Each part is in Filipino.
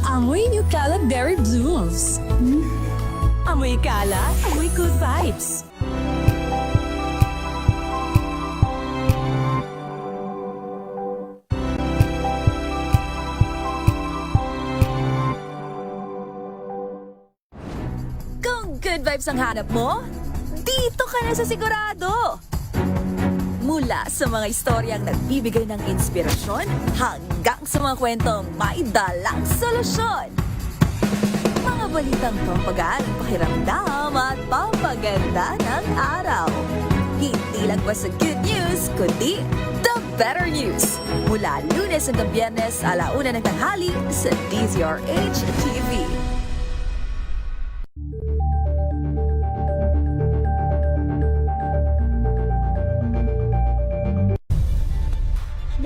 Amoy Nutella Berry Blooms. Amoy kala, amoy good vibes. Kung good vibes ang hanap mo, dito ka na sa sigurado. Mula sa mga istoryang nagbibigay ng inspirasyon hanggang sa mga kwentong may dalang solusyon. Mga balitang pampagaan ang pakiramdam at pampaganda ng araw. Hindi lang ba sa good news, kundi the better news. Mula Lunes hanggang Biyernes, 1:00 ng tanghali sa DZRH TV.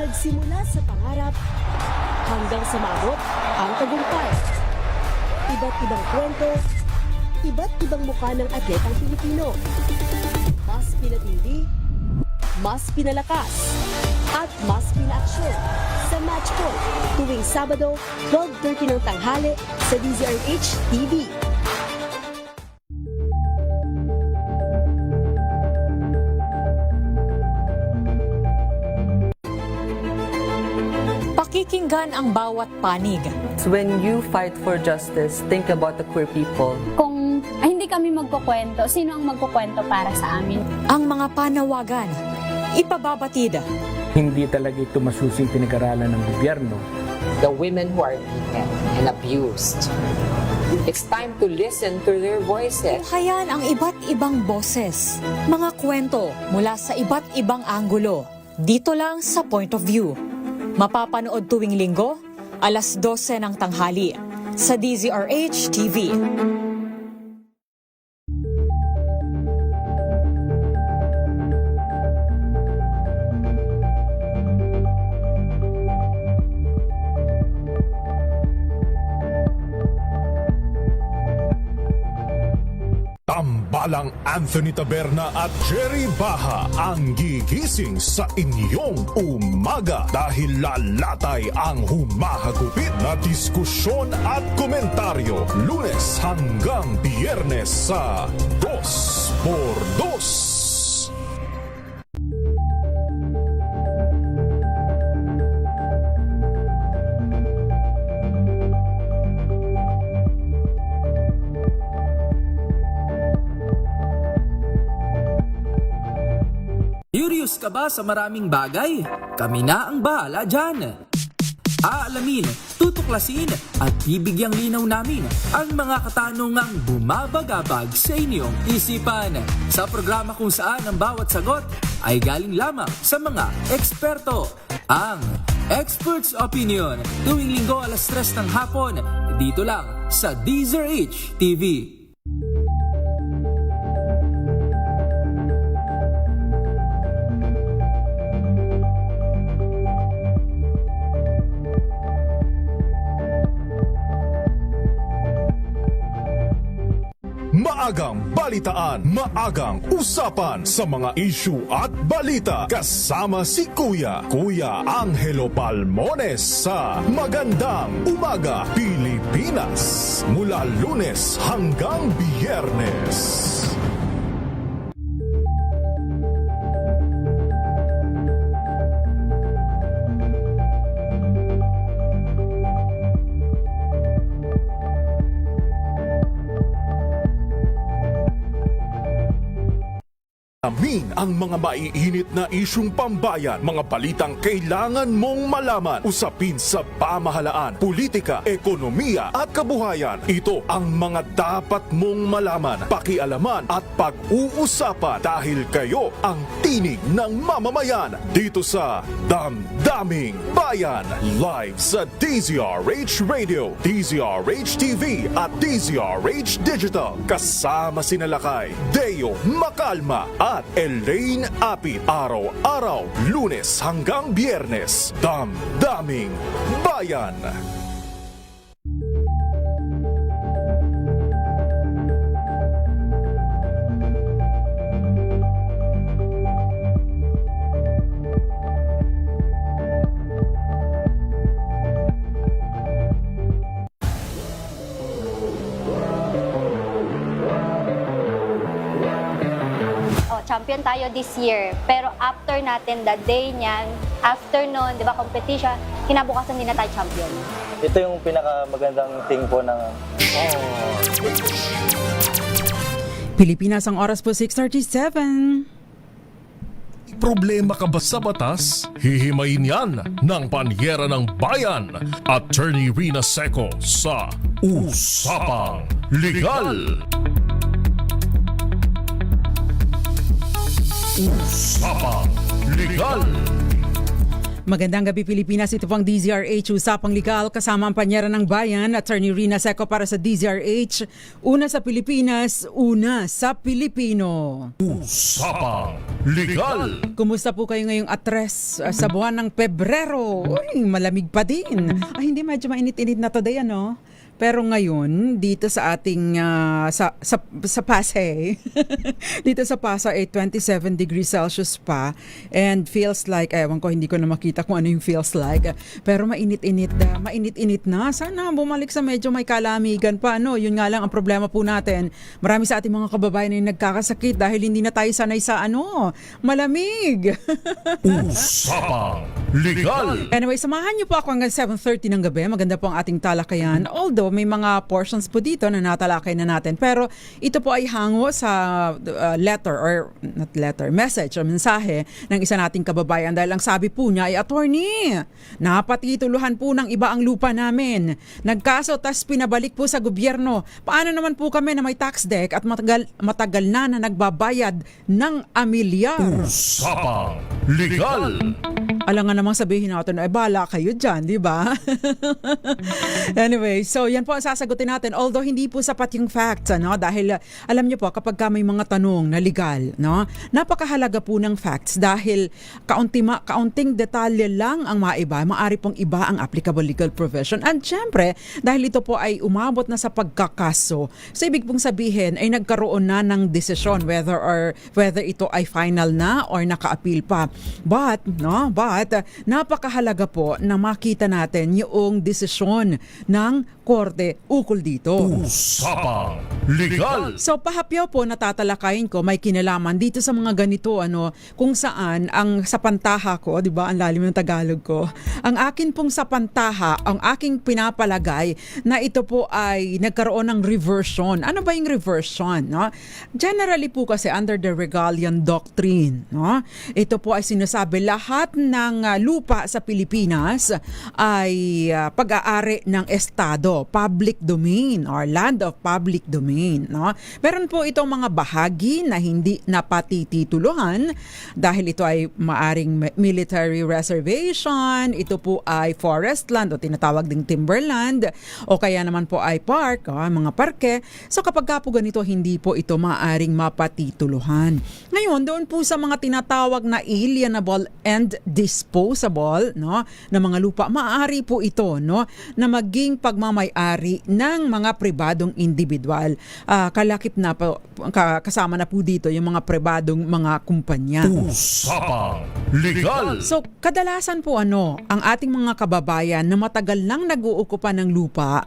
Nagsimula sa pangarap hanggang sa maabot ang tagumpay. Iba't ibang kwento, iba't ibang mukha ng atletang Pilipino. Mas pinatindi, mas pinalakas, at mas pinaaksyon sa Match Point tuwing Sabado, 12:30 ng tanghali sa DZRH TV. Pakikinggan ang bawat panig. When you fight for justice, think about the queer people. Kung hindi kami magkukwento, sino ang magkukwento para sa amin? Ang mga panawagan. Ipababatid. Hindi talaga ito masusing pinag-aralan ng gobyerno. The women who are beaten and abused. It's time to listen to their voices. Tunghayan ang iba't ibang boses. Mga kwento mula sa iba't ibang anggulo. Dito lang sa Point of View. Mapapanood tuwing linggo, 12:00 ng tanghali sa DZRH TV. Tambalang Anthony Taberna at Jerry Baha ang gigising sa inyong umaga dahil lalatay ang humahagupit na diskusyon at komentaryo Lunes hanggang Biyernes sa 2x2. Curious ka ba sa maraming bagay? Kami na ang bahala dyan. Aalamin, tutuklasin at bibigyang linaw namin ang mga katanungang bumabagabag sa inyong isipan. Sa programa kung saan ang bawat sagot ay galing lamang sa mga eksperto. Ang Expert's Opinion tuwing linggo 3:00 ng hapon dito lang sa DZRH TV. Maagang balitaan, maagang usapan sa mga issue at balita kasama si Kuya Angelo Palmones sa Magandang Umaga Pilipinas mula Lunes hanggang Biyernes. Amin ang mga maiinit na isyung pambayan, mga balitang kailangan mong malaman, usapin sa pamahalaan, politika, ekonomiya at kabuhayan. Ito ang mga dapat mong malaman, pakialaman at pag-uusapan dahil kayo ang tinig ng mamamayan dito sa Damdaming Bayan. Live sa DZRH Radio, DZRH TV at DZRH Digital. Kasama sinalakay Deo Macalma at Elaine Apit. Araw-araw, Lunes hanggang Biyernes. Damdaming Bayan. champion tayo this year. Pero after natin, the day niyan, after nun, di ba, competition, kinabukasan din na tayo champion. Ito yung pinakamagandang thing po ng... Pilipinas, ang oras po 6:37. Problema ka ba sa batas? Hihimayin yan ng Panyera ng Bayan, Attorney Rina Seco sa Usapang Legal. Usapang Legal. Magandang gabi Pilipinas, ito pang DZRH Usapang Legal kasama ang Panyera ng Bayan, Attorney Rina Seco para sa DZRH. Una sa Pilipinas, una sa Pilipino. Usapang Legal. Kumusta po kayo ngayong atres sa buwan ng Pebrero? Uy, malamig pa din. Ay, hindi, medyo mainit-init na today, ano? Pero ngayon, dito sa ating, sa Pasay, dito sa Pasay, 27 degrees Celsius pa. And feels like, ewan ko, hindi ko na makita kung ano yung feels like. Pero mainit-init na. Sana bumalik sa medyo may kalamigan pa. No? Yun nga lang ang problema po natin. Marami sa ating mga kababayan na nagkakasakit dahil hindi na tayo sanay sa malamig. Usapang Legal. Anyway, samahan niyo po ako hanggang 7:30 ng gabi. Maganda po ang ating talakayan. Although, may mga portions po dito na natalakay na natin. Pero ito po ay hango sa message o mensahe ng isa nating kababayan. Dahil ang sabi po niya ay, Attorney, napatituluhan po ng iba ang lupa namin. Nagkaso, tas pinabalik po sa gobyerno. Paano naman po kami na may tax deck at matagal na nagbabayad ng amilyar? Usapang Legal. Alam nga namang sabihin natin, bala kayo dyan, di ba? Anyway, so yan po ang sasagutin natin. Although hindi po sapat yung facts, dahil alam niyo po, kapag may mga tanong na legal, napakahalaga po ng facts dahil kaunting detalye lang ang maiba, maaari pong iba ang applicable legal profession. And syempre, dahil ito po ay umabot na sa pagkakaso, so ibig pong sabihin ay nagkaroon na ng desisyon whether ito ay final na or naka-appeal pa. But napakahalaga po na makita natin yung desisyon ng korte ukol dito. Usapang Legal. So pahapyaw po natatalakayin ko may kinalaman dito sa mga ganito kung saan ang sapantaha ko, 'di ba? Ang lalim ng Tagalog ko. Ang akin pong sapantaha, ang aking pinapalagay na ito po ay nagkaroon ng reversion. Ano ba yung reversion, Generally po kasi under the Regalian Doctrine, ito po ay sinasabi lahat ng lupa sa Pilipinas ay pag-aari ng estado, public domain or land of public domain, Meron po itong mga bahagi na hindi napatitituluhan dahil ito ay maaring military reservation, ito po ay forest land o tinatawag ding timberland o kaya naman po ay park, mga parke. So kapag po ganito, hindi po ito maaring mapatituluhan. Ngayon, doon po sa mga tinatawag na alienable and disposable, na mga lupa, maaari po ito, na maging pagmamay-ari ng mga pribadong individual. Kalakip na po, kasama na po dito yung mga pribadong mga kumpanya. Usapang Legal. So, kadalasan po ang ating mga kababayan na matagal nang nag-uukupa ng lupa,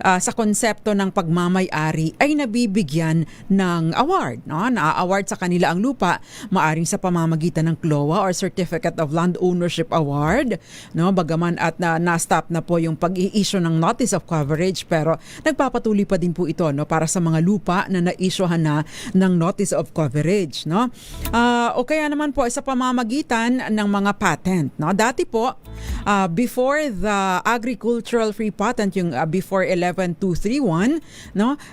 sa konsepto ng pagmamay-ari ay nabibigyan ng award, Na-award sa kanila ang lupa, maaring sa pamamagitan ng CLOA or Certificate of Land Ownership Award, bagaman at na-stop na po yung pag-i-issue ng Notice of Coverage, pero nagpapatuloy pa din po ito para sa mga lupa na na-issuehan na ng Notice of Coverage, o kaya naman po sa pamamagitan ng mga patent, Dati po, before the Agricultural Free Patent, yung before 11231,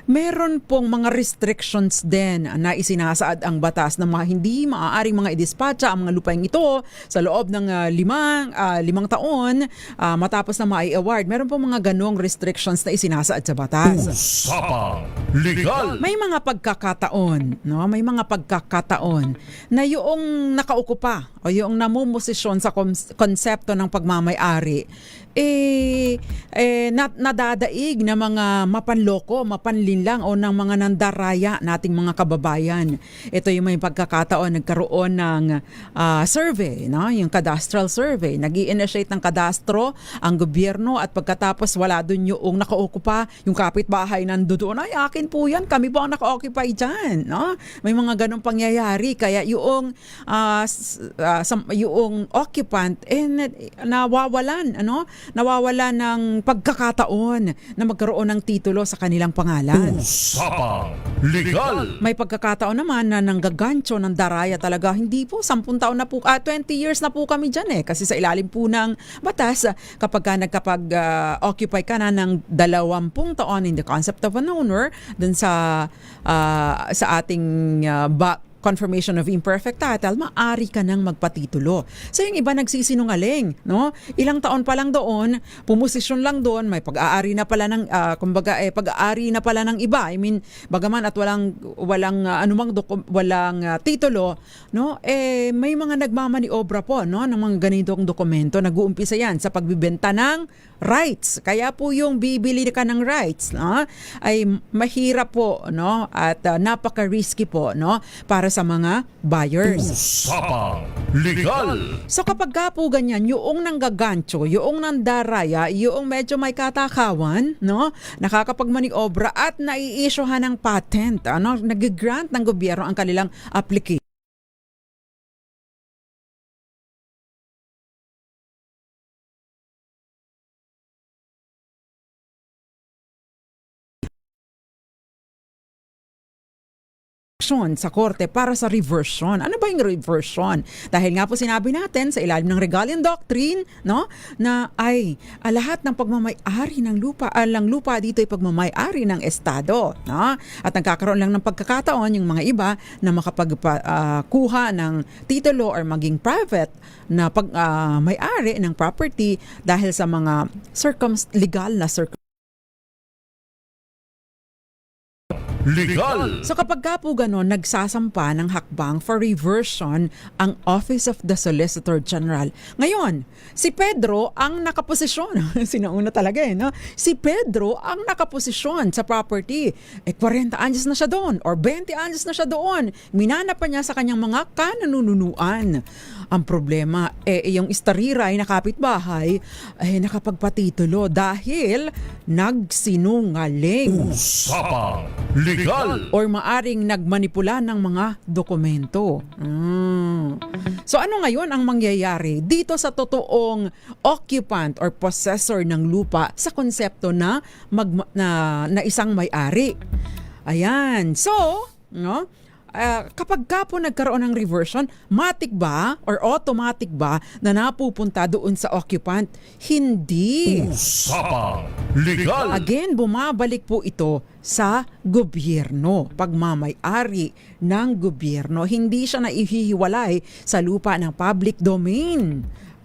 meron pong mga restrictions din na isinasaad ang batas na hindi maaaring mga idispatcha ang mga lupaing ito sa loob ng limang taon matapos na mai-award. Meron pong mga ganong restrictions na isinasaad sa batas. Usapang Legal. May mga pagkakataon, may mga pagkakataon na yung nakaukupa o yung namumosisyon sa konsepto ng pagmamay-ari nadadaig na mga mapanloko, mapanlinlang o ng mga nandaraya nating mga kababayan. Ito yung may pagkakataon nagkaroon ng survey, no? Yung cadastral survey. Nag-i-initiate ng kadastro ang gobyerno at pagkatapos wala dun yung nakaukupa, yung kapitbahay nandoon, ay akin po yan, kami po ang naka-occupy dyan. No? May mga ganong pangyayari. Kaya yung occupant nawawalan ng pagkakataon na magkaroon ng titulo sa kanilang pangalan. Usapang Legal. May pagkakataon naman na nanggagancho ng daraya talaga. Hindi po, 10 taon na po, 20 years na po kami dyan kasi sa ilalim po ng batas, kapag nagkapag-occupy ka na ng 20 taon in the concept of an owner, dun sa ating confirmation of imperfect title, maaari ka nang magpatitulo. So yung iba nagsisinungaling, no? Ilang taon pa lang doon, pumosisyon lang doon, may pag-aari na pala ng pag-aari na pala ng iba. I mean, bagaman at walang titulo, no? May mga nagmamaniobra po, no, ng mga ganitong dokumento. Nag-uumpisa 'yan sa pagbibenta ng rights. Kaya po yung bibili ka ng rights, no, ay mahirap po, no, at napaka-risky po, no, para sa mga buyers. Usapang Legal. So kapag ka po ganyan, yung nanggagancho, yung nandaraya, yung medyo may katakawan, no, nakakapagmaniobra at nai-issuehan ng patent, ano, nag-grant ng gobyerno ang kanilang application. Sa korte para sa reversion. Ano ba yung reversion? Dahil nga po sinabi natin sa ilalim ng Regalian Doctrine, no, na lahat ng pagmamay-ari ng lupa dito ay pagmamay-ari ng Estado, no? At nagkakaroon lang ng pagkakataon yung mga iba na makapagkuha ng titulo or maging private na may-ari ng property dahil sa mga legal na Legal. So kapag ka po gano'n, nagsasampa ng hakbang for reversion ang Office of the Solicitor General. Ngayon, si Pedro ang nakaposisyon. Sinauna talaga no? Si Pedro ang nakaposisyon sa property. 40 anyos na siya doon or 20 anyos na siya doon. Minana pa niya sa kanyang mga kananunuan. Ang problema, yung istariray na kapitbahay nakapagpatitulo dahil nagsinungaling. Usapang Legal. Or maaring nagmanipula ng mga dokumento. So ano ngayon ang mangyayari dito sa totoong occupant or possessor ng lupa sa konsepto na isang may-ari? Ayan. So, no? Kapag ka po nagkaroon ng reversion, matik ba or automatic ba na napupunta doon sa occupant? Hindi. Usapang Legal. Again, bumabalik po ito sa gobyerno, pagmamay-ari ng gobyerno. Hindi siya naihihiwalay sa lupa ng public domain.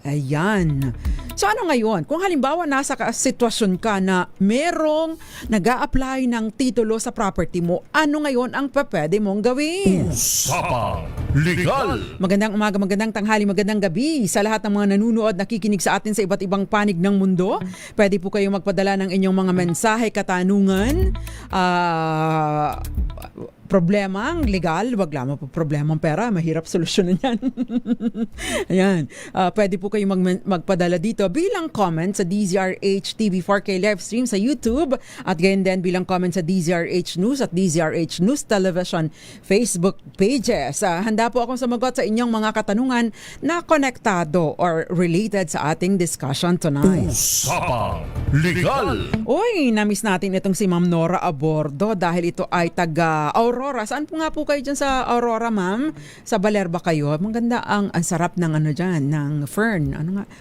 Ayan. So ano ngayon? Kung halimbawa nasa sitwasyon ka na merong nag-a-apply ng titulo sa property mo, ano ngayon ang pwede mong gawin? Usapang Legal. Magandang umaga, magandang tanghali, magandang gabi sa lahat ng mga nanunood, nakikinig sa atin sa iba't ibang panig ng mundo. Pwede po kayong magpadala ng inyong mga mensahe, katanungan, problemang legal, wag lamang po problemang pera, mahirap solusyonan yan. Ayan. Pwede po kayong magpadala dito bilang comment sa DZRH TV4K live stream sa YouTube at gayon din bilang comment sa DZRH News at DZRH News Television Facebook pages. Handa po akong sumagot sa inyong mga katanungan na konektado or related sa ating discussion tonight. Usapang Legal. Uy, namiss natin itong si Ma'am Nora Abordo dahil ito ay taga Aurora. Saan po nga po kayo dyan sa Aurora, ma'am? Sa Balerba kayo. Maganda ang sarap ng dyan, ng fern.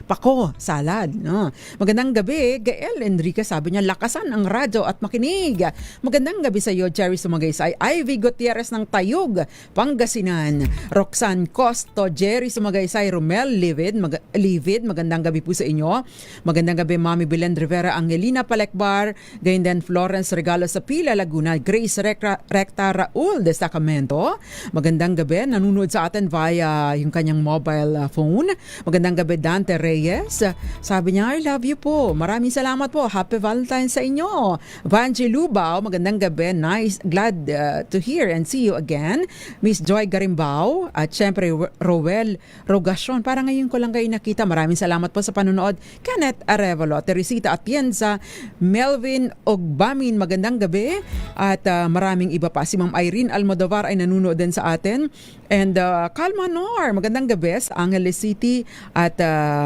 Pako, salad. No? Magandang gabi, Gael Enriquez. Sabi niya, lakasan ang radyo at makinig. Magandang gabi sa iyo, Jerry Sumagaysay. Ivy Gutierrez ng Tayug, Pangasinan. Roxanne Costo, Jerry Sumagaysay, Romel Livid. Magandang gabi po sa inyo. Magandang gabi, Mami Belen Rivera, Angelina Palekbar. Gayon din, Florence Regalo sa Pila, Laguna. Grace Recta Raul de Sacramento. Magandang gabi. Nanonood sa atin via yung kanyang mobile phone. Magandang gabi, Dante Reyes. Sabi niya, I love you po. Maraming salamat po. Happy Valentine's sa inyo. Vanji Lubao, magandang gabi. Nice. Glad to hear and see you again. Miss Joy Garimbao at syempre Roel Rogacion. Para ngayon ko lang kayo nakita. Maraming salamat po sa panonood. Kenneth Arevalo, Teresita Atienza, Melvin Ogbamin, magandang gabi. At maraming iba pa. Si Ma'am Irene Almodovar ay nanunood din sa atin. And Calma Nor, magandang gabi sa Angeles City at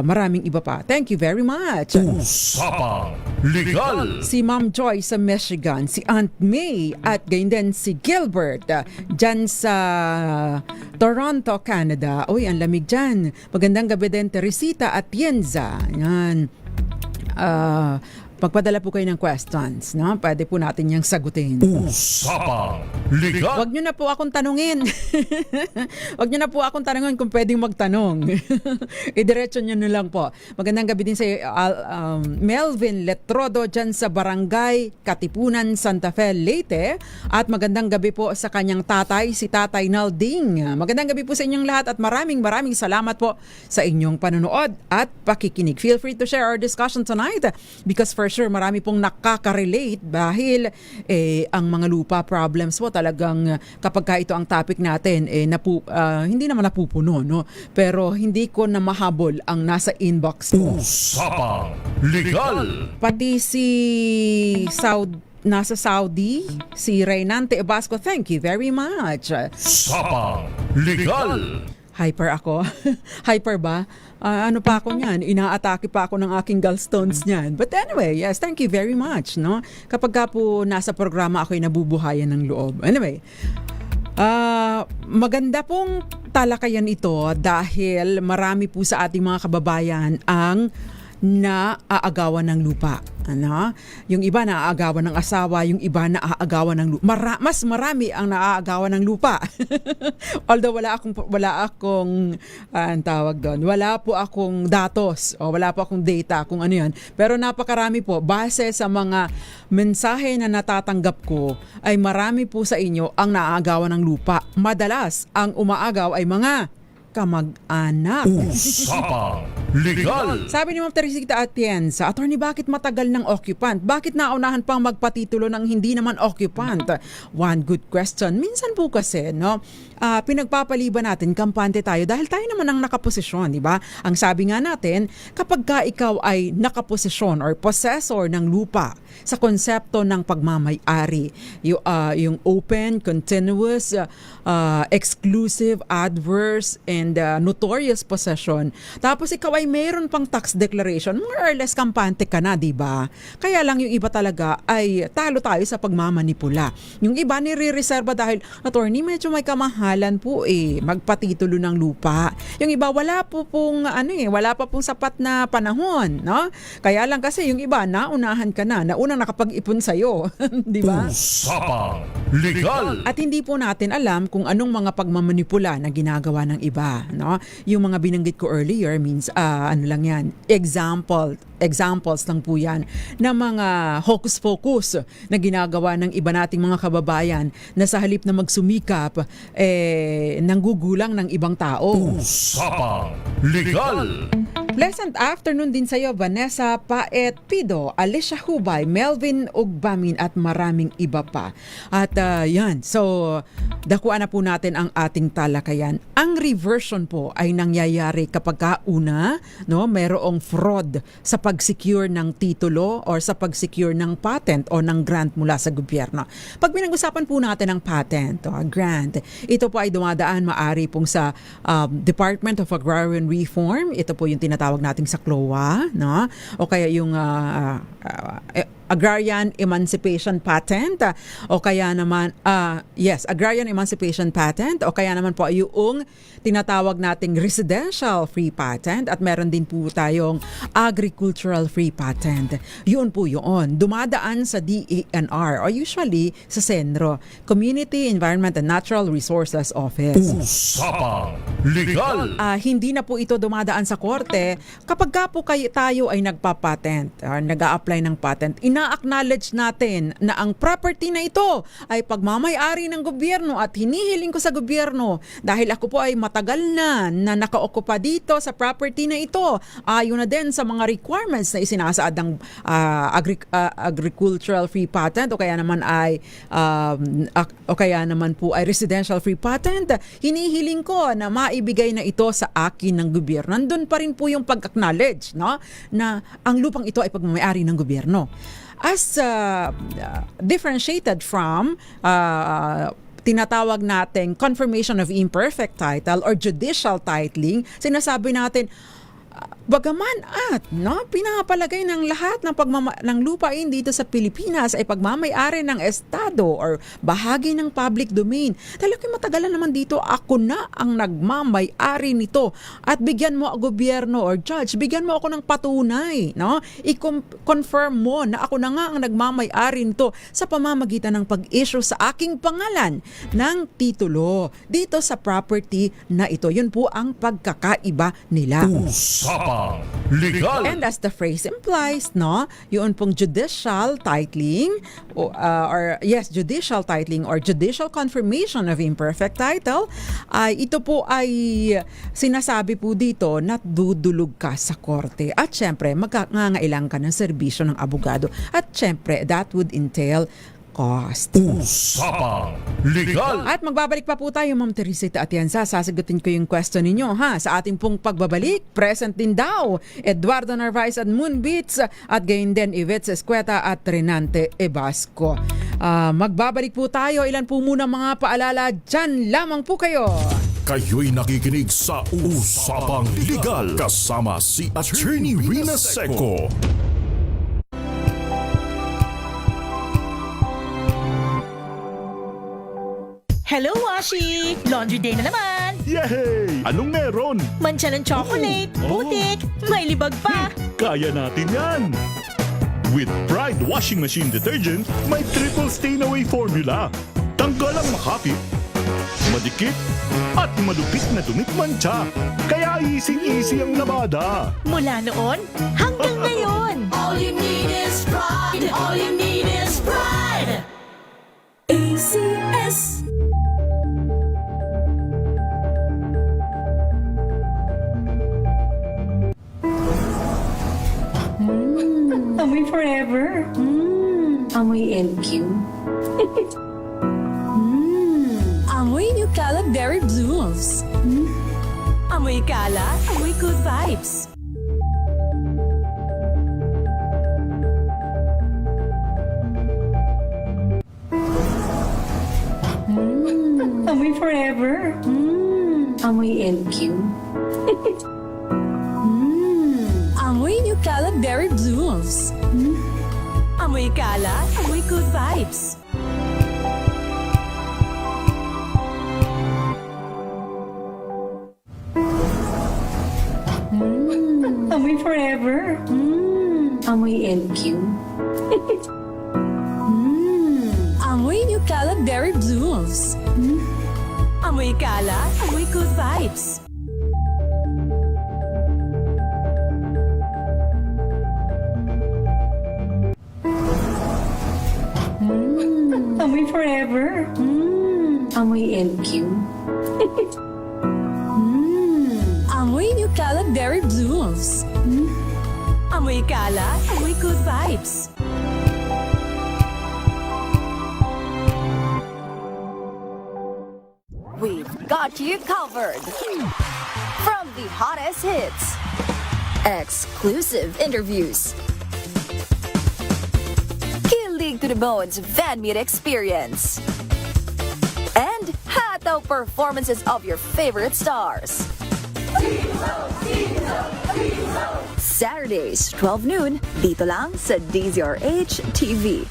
maraming iba pa. Thank you very much. Usapang Legal. Si Ma'am Joy sa Michigan, si Aunt May at gayon din si Gilbert dyan sa Toronto, Canada. Uy, ang lamig dyan. Magandang gabi din Teresita Atienza. Yan. Magpadala po kayo ng questions, no? Pwede po natin yung sagutin. Usapang Legal. Huwag nyo na po akong tanungin. Huwag nyo na po akong tanungin kung pwedeng magtanong. Idiretso nyo na lang po. Magandang gabi din sa Melvin Letrodo dyan sa Barangay Katipunan, Santa Fe, Leyte. At magandang gabi po sa kanyang tatay, si Tatay Nalding. Magandang gabi po sa inyong lahat at maraming salamat po sa inyong panonood at pakikinig. Feel free to share our discussion tonight because for sure marami pong nakaka-relate dahil ang mga lupa problems po talagang kapag ka ito ang topic natin hindi naman napupuno, no? Pero hindi ko na mahabol ang nasa inbox ko. Usapang Legal. Pati si nasa Saudi, si Reynante Ebasco, thank you very much. Usapang Legal. Hyper ako. Hyper ba? Ano pa ako niyan? Inaatake pa ako ng aking gallstones niyan. But anyway, yes, thank you very much, no? Kapag ka po nasa programa ako'y nabubuhayan ng loob. Anyway, maganda pong talakayan ito dahil marami po sa ating mga kababayan ang naaagawan ng lupa. Ano? Yung iba naaagawan ng asawa, yung iba naaagawan ng lupa. Mas marami ang naaagawan ng lupa. Although wala akong ang tawag doon. Wala po akong datos o wala po akong data kung ano yan. Pero napakarami po. Base sa mga mensahe na natatanggap ko, ay marami po sa inyo ang naaagawan ng lupa. Madalas, ang umaagaw ay mga kamag-anak. Usapang Legal. Sabi ni Ma'am Teresita Atienza, Attorney, bakit matagal ng occupant? Bakit naunahan pang magpatitulo ng hindi naman occupant? One good question. Minsan po kasi, no, pinagpapaliban natin, kampante tayo dahil tayo naman ang nakaposisyon, di ba? Ang sabi nga natin, kapag ka ikaw ay nakaposisyon or possessor ng lupa sa konsepto ng pagmamay-ari, yung open, continuous, exclusive, adverse, and notorious possession. Tapos ikaw ay mayroon pang tax declaration, more or less kampante ka na, di ba? Kaya lang yung iba talaga ay talo tayo sa pagmamanipula. Yung iba nire-reserva dahil, Attorney, medyo may kamahalan po magpatitulo ng lupa. Yung iba wala pa pong sapat na panahon, no? Kaya lang kasi yung iba naunahan ka na, naunang nakapag-ipon sa'yo, di ba? Usapang Legal. At hindi po natin alam kung anong mga pagmamanipula na ginagawa ng iba, no? Yung mga binanggit ko earlier means ano lang yan, examples lang po yan ng mga hocus-pocus na ginagawa ng iba nating mga kababayan na sa halip na magsumikap nanggugulang ng ibang tao. Usapang Legal. Pleasant afternoon din sa iyo, Vanessa Paet Pido, Alicia Hubay, Melvin Ogbamin at maraming iba pa. At yan, so dakuan na po natin ang ating talakayan. Ang reversion po ay nangyayari kapag una, no, mayroong fraud sa pag-secure ng titulo or sa pag-secure ng patent o ng grant mula sa gobyerno. Pag pinag-usapan po natin ang patent o grant, ito po ay dumadaan maari pong sa Department of Agrarian Reform. Ito po yung tinatawag nating sa CLOA, no? O kaya yung Agrarian Emancipation Patent o kaya naman Agrarian Emancipation Patent o kaya naman po yung tinatawag nating Residential Free Patent at meron din po tayong Agricultural Free Patent. Yun po yun. Dumadaan sa DENR o usually sa Senro, Community Environment and Natural Resources Office. Usapang Legal. Hindi na po ito dumadaan sa korte kapag ka po tayo ay nagpa-patent or nag-a-apply ng patent. ina-acknowledge natin na ang property na ito ay pagmamay-ari ng gobyerno at hinihiling ko sa gobyerno dahil ako po ay matagal na nakaokupa dito sa property na ito. Ayon na din sa mga requirements na isinasaad ng agricultural free patent o kaya naman po ay residential free patent. Hinihiling ko na maibigay na ito sa akin ng gobyerno. Nandun pa rin po yung pag-acknowledge, no, na ang lupang ito ay pagmamayari ng gobyerno. As differentiated from tinatawag nating confirmation of imperfect title or judicial titling, sinasabi natin bagaman at pinapalagay ng lahat ng lupain dito sa Pilipinas ay pagmamay-ari ng estado or bahagi ng public domain. Talagang matagalan naman dito, ako na ang nagmamay-ari nito at bigyan mo ang gobyerno or judge, bigyan mo ako ng patunay, no? I-confirm mo na ako na nga ang nagmamay-ari nito sa pamamagitan ng pag-issue sa aking pangalan ng titulo dito sa property na ito. Yun po ang pagkakaiba nila. Usapang Legal. And as the phrase implies, no, yun pong judicial titling judicial titling or judicial confirmation of imperfect title, ay ito po ay sinasabi po dito na dudulog ka sa korte at syempre magkangailangan ka ng serbisyo ng abogado at syempre that would entail cost. Usapang Legal. At magbabalik pa po tayo, Ma'am Teresita Atienza. Sasagutin ko yung question ninyo sa ating pong pagbabalik. Present din daw Eduardo Narvaez at Moonbeats at gayon din Yvette Escueta at Renante Ebasco. Magbabalik po tayo. Ilan po muna mga paalala? Dyan lamang po kayo. Kayo'y nakikinig sa Usapang Legal kasama si Attorney Rina Seco. Hello, Washi! Laundry day na naman! Yay! Anong meron? Mancha ng chocolate, putik, may libag pa! Kaya natin yan! With Pride Washing Machine Detergent, may triple stain-away formula. Tanggal ang makapit, madikit, at malupit na dumit mancha. Kaya easy-easy ang labada. Mula noon hanggang ngayon! All you need is pride. All you need is pride. ACS. Amoy forever. Amoy LQ. Amoy New Caleb Berry Blooms. Amoy kala, amoy good vibes. Amoy forever. Amoy LQ. Amoy New Caleb Berry Blooms. Amoy kala, amoy good vibes. Amoy forever. Amoy LQ. Amoy New Caleb Berry Blooms. Amoy kala, amoy good vibes. Amoy forever. Amoy LQ. Amoy New Caleb Berry Blooms. Amoy kala, amoy good vibes. We've got you covered. From the hottest hits, exclusive interviews, kilig to the bones fan meet experience, and hataw performances of your favorite stars. Saturdays, 12 noon, dito lang sa DZRH TV.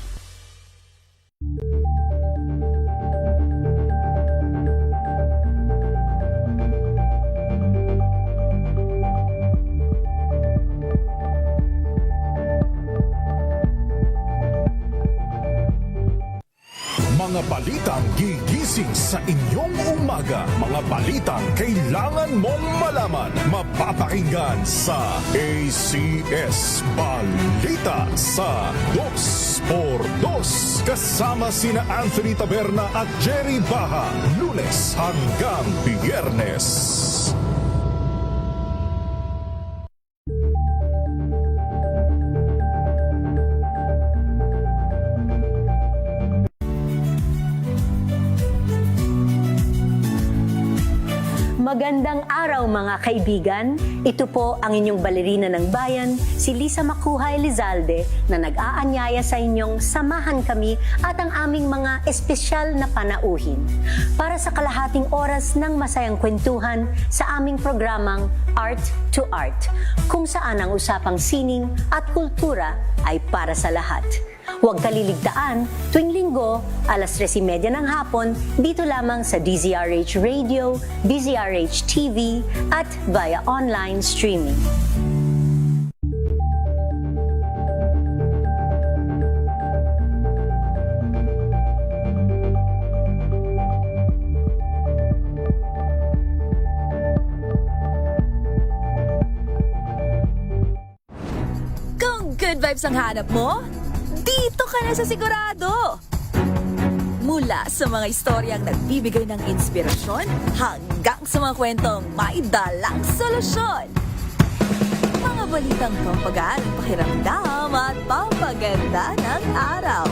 Mga balitang gigising Gising sa inyong umaga, mga balitang kailangan mong malaman. Mapapakinggan sa ACS Balita sa 2x2. Kasama sina Anthony Taberna at Jerry Baha. Lunes hanggang Biyernes. Magandang araw mga kaibigan. Ito po ang inyong balerina ng bayan, si Lisa Makuha Elizalde, na nag-aanyaya sa inyong samahan kami at ang aming mga espesyal na panauhin para sa kalahating oras ng masayang kwentuhan sa aming programang Art to Art, kung saan ang usapang sining at kultura ay para sa lahat. Huwag kaliligtaan, tuwing linggo, alas 3:30 ng hapon, dito lamang sa DZRH Radio, DZRH TV, at via online streaming. Kung good vibes ang hanap mo, dito ka na sa Sigurado! Mula sa mga istoryang nagbibigay ng inspirasyon hanggang sa mga kwentong may dalang solusyon. Mga balitang pampagaan ang pakiramdam at pampaganda ng araw.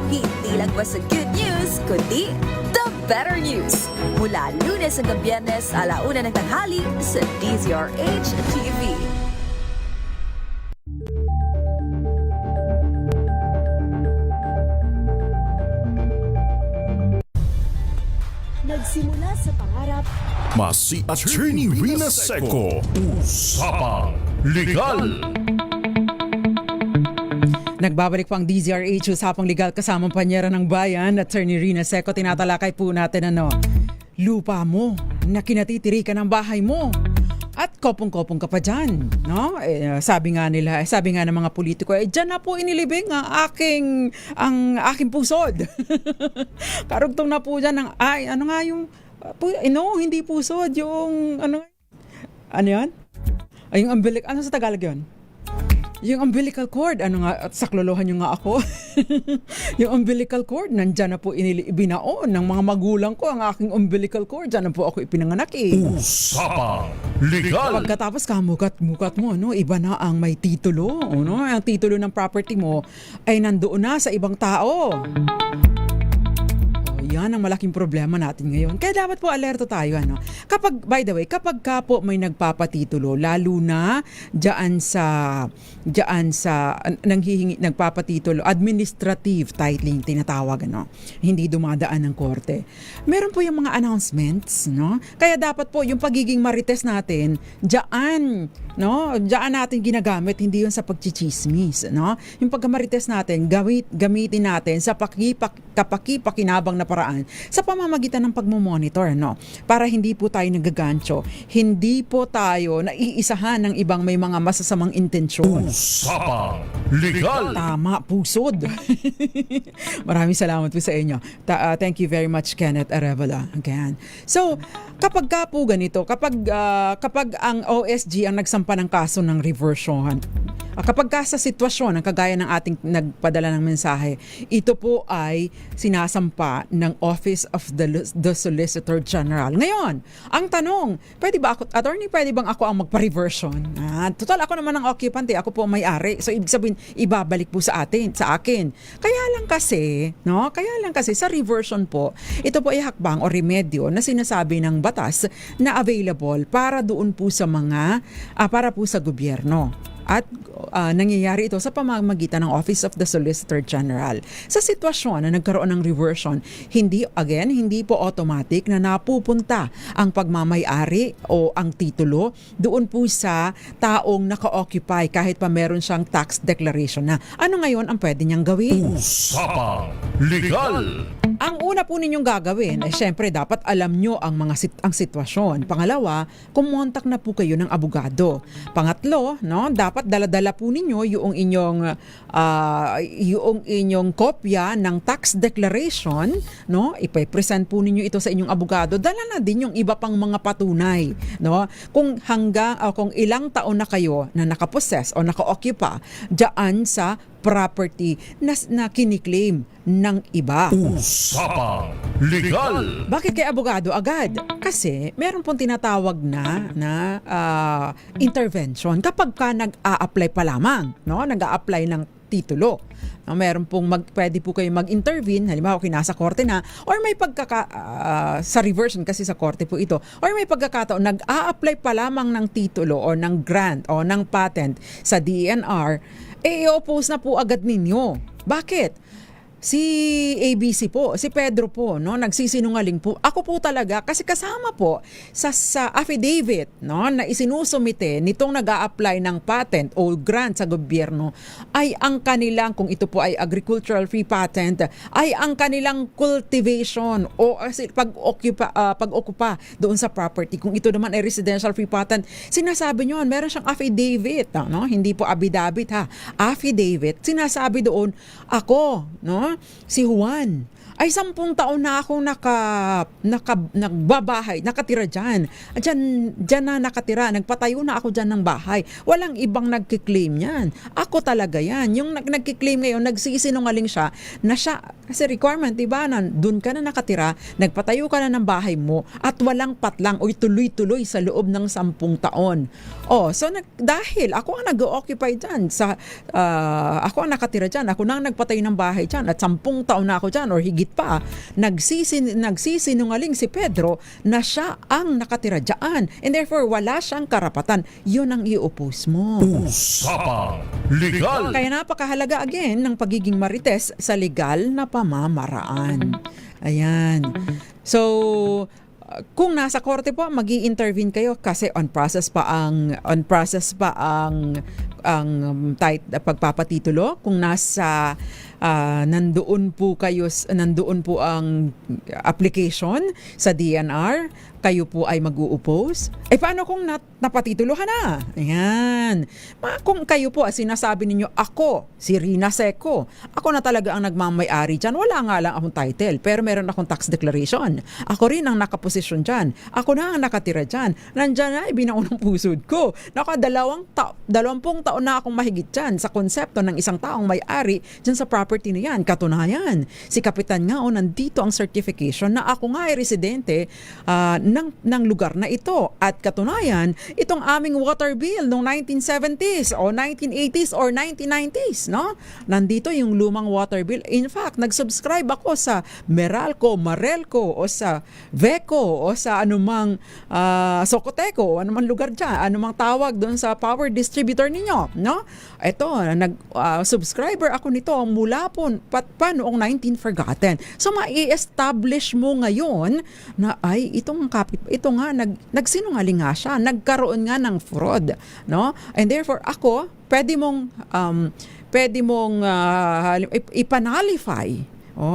Hindi lang basta good news, kundi the better news. Mula Lunes hanggang Biyernes, 1:00 ng tanghali sa DZRH TV. Nagsimula sa pangarap, Masi Attorney Rina Seco. Usapang Legal. Nagbabalik po ang DZRH Usapang Legal kasama ang panyera ng bayan, Attorney Rina Seco. Tinatalakay po natin lupa mo na kinatitirikan ng bahay mo. At kopong-kopong ka pa dyan, no? Sabi nga ng mga politiko, dyan na po inilibing ang aking pusod. Karugtong na po dyan hindi pusod, yung, ano yan? Ay, yung ano sa Tagalog yun? Yung umbilical cord, saklolohan nyo nga ako. Yung umbilical cord, nandyan na po ibinaon ng mga magulang ko, ang aking umbilical cord, dyan na po ako ipinanganak Usapang Legal. Pagkatapos kamukat-mukat mo, iba na ang may titulo. Ang titulo ng property mo ay nandoon na sa ibang tao. Yan ang malaking problema natin ngayon. Kaya dapat po alerto tayo. By the way, kapag ka po may nagpapatitulo, lalo na diyan sa nagpapatitulo, administrative titling tinatawag, hindi dumadaan ng korte. Meron po yung mga announcements, Kaya dapat po yung pagiging marites natin, diyan natin ginagamit, hindi yun sa pagchichismis, Yung pagkamarites natin, gamitin natin sa kapakipakinabang na paraan sa pamamagitan ng pagmomonitor, para hindi po tayo nagagancho, hindi po tayo naiisahan ng ibang may mga masasamang intensyon. Usapang Legal. Tama, pusod. Maraming salamat po sa inyo. Thank you very much, Kenneth Arevalo. Again. So, kapag ka po ganito, kapag ang OSG ang nagsampa ng kaso ng reversion, kapag ka sa sitwasyon ang kagaya ng ating nagpadala ng mensahe, ito po ay sinasampa ng Office of the Solicitor General. Ngayon, ang tanong, pwede bang ako ang magpa-reversion? Total, ako naman ang occupant, ako po ang may-ari. So, ibig sabihin, ibabalik po sa akin. Kaya lang kasi sa reversion po, ito po ay hakbang o remedyo na sinasabi ng batas na available para doon po sa para po sa gobyerno. At nangyayari ito sa pamamagitan ng Office of the Solicitor General. Sa sitwasyon na nagkaroon ng reversion, hindi po automatic na napupunta ang pagmamay-ari o ang titulo doon po sa taong naka-occupy kahit pa meron siyang tax declaration na. Ano ngayon ang pwede niyang gawin? Usapang Legal. Ang una po ninyong gagawin ay syempre dapat alam nyo ang sitwasyon. Pangalawa, kumontak na po kayo ng abogado. Pangatlo, dapat dapat dala-dala po ninyo yung inyong kopya ng tax declaration, no? Ipe-present po ninyo ito sa inyong abogado. Dala na din yung iba pang mga patunay, no? Kung ilang taon na kayo na nakapossess o naka-occupy diyan sa property na kiniklaim ng iba. Usapang Legal! Bakit kay abogado agad? Kasi meron pong tinatawag na intervention kapag ka nag-a-apply pa lamang, no? Nag-a-apply ng titulo. No, meron pong pwede po kayo mag-intervene, halimbawa nasa korte na, or may sa reversion kasi sa korte po ito, or may pagkakataon nag-a-apply pa lamang ng titulo o ng grant o ng patent sa DENR, i-oppose na po agad ninyo. Bakit? Si ABC po, si Pedro po, no, nagsisinungaling po. Ako po talaga kasi kasama po sa affidavit, no, na isinusumite nitong nag-a-apply ng patent o grant sa gobyerno ay ang kanilang, kung ito po ay agricultural free patent, ay ang kanilang cultivation o pag-okupa doon sa property. Kung ito naman ay residential free patent, sinasabi nyo, meron siyang affidavit, no? Hindi po affidavit ha, affidavit. Sinasabi doon, ako, no, si Juan, ay 10 taon na akong nagbabahay, nakatira dyan. Dyan na nakatira, nagpatayo na ako dyan ng bahay. Walang ibang nagkiklaim yan. Ako talaga yan. Yung nagkiklaim ngayon, nagsisinungaling siya, na siya, kasi requirement, diba, doon ka na nakatira, nagpatayo ka na ng bahay mo, at walang patlang o tuloy-tuloy sa loob ng 10 taon. So dahil ako ang nag-occupy dyan, ako ang nakatira dyan, ako na ang nagpatayo ng bahay dyan, at 10 taon na ako dyan, or higit pa, nagsisinungaling si Pedro na siya ang nakatira dyan. And therefore, wala siyang karapatan. Yun ang i-oppose mo. Usapang Legal! Kaya napakahalaga again ng pagiging marites sa legal na pamamaraan. Ayan. So, kung nasa korte po, magi-intervene kayo kasi on process pa ang pagpapatitulo. Kung nasa nandoon po ang application sa DENR, kayo po ay mag-u-oppose. Paano kung napatitulo ka na? Ayan. Kung kayo po, sinasabi ninyo, ako, si Rina Seco, ako na talaga ang nagmamay-ari dyan. Wala nga lang akong title, pero meron akong tax declaration. Ako rin ang nakaposisyon dyan. Ako na ang nakatira dyan. Nandyan na, ibinaunang pusod ko. 20 taon na akong mahigit dyan sa konsepto ng isang taong may-ari dyan sa property na yan. Katunayan, si Kapitan nga, nandito ang certification na ako nga ay residente ng lugar na ito. At katunayan, itong aming water bill noong 1970s o 1980s or 1990s, no? Nandito yung lumang water bill. In fact, nag-subscribe ako sa Meralco, Marelco o sa Veco o sa anumang Socoteco, anumang lugar dyan, anumang tawag doon sa power distributor ninyo, no? Ito, subscriber ako nito mula po pa noong 19 forgotten. So, mai-establish mo ngayon na ay ito nga nagsinungaling nga siya, nagkaroon nga ng fraud, no? And therefore ako pwede mong ipanalify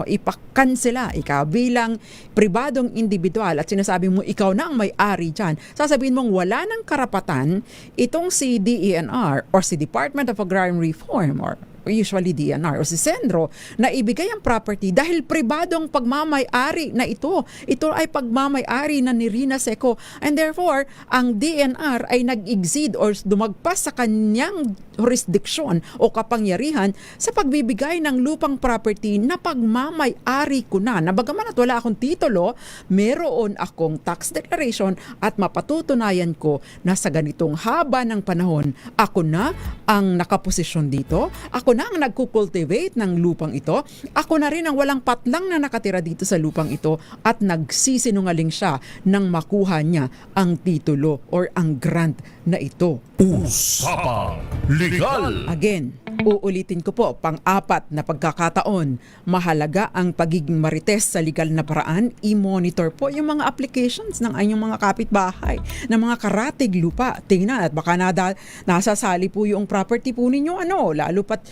ipakansela ikaw bilang pribadong individual at sinasabi mo ikaw na ang may-ari dyan. Sasabihin mong wala ng karapatan itong si DENR or si Department of Agrarian Reform or usually DENR o si Sendro na ibigay ang property dahil pribadong pagmamay-ari na ito. Ito ay pagmamay-ari na ni Rina Seco and therefore ang DENR ay nag-exceed or dumagpas sa kanyang jurisdiction o kapangyarihan sa pagbibigay ng lupang property na pagmamay-ari ko na. Bagaman at wala akong titulo, meron akong tax declaration at mapatutunayan ko na sa ganitong haba ng panahon, ako na ang nakaposisyon dito, ako na ang nagkukultivate ng lupang ito, ako na rin ang walang patlang na nakatira dito sa lupang ito at nagsisinungaling siya nang makuha niya ang titulo or ang grant na ito. Usapang Legal! Again, uulitin ko po, pang-apat na pagkakataon, mahalaga ang pagiging marites sa legal na paraan, i-monitor po yung mga applications ng inyong mga kapitbahay, ng mga karatig lupa. Tingnan at baka nasasali po yung property po ninyo, lalo pat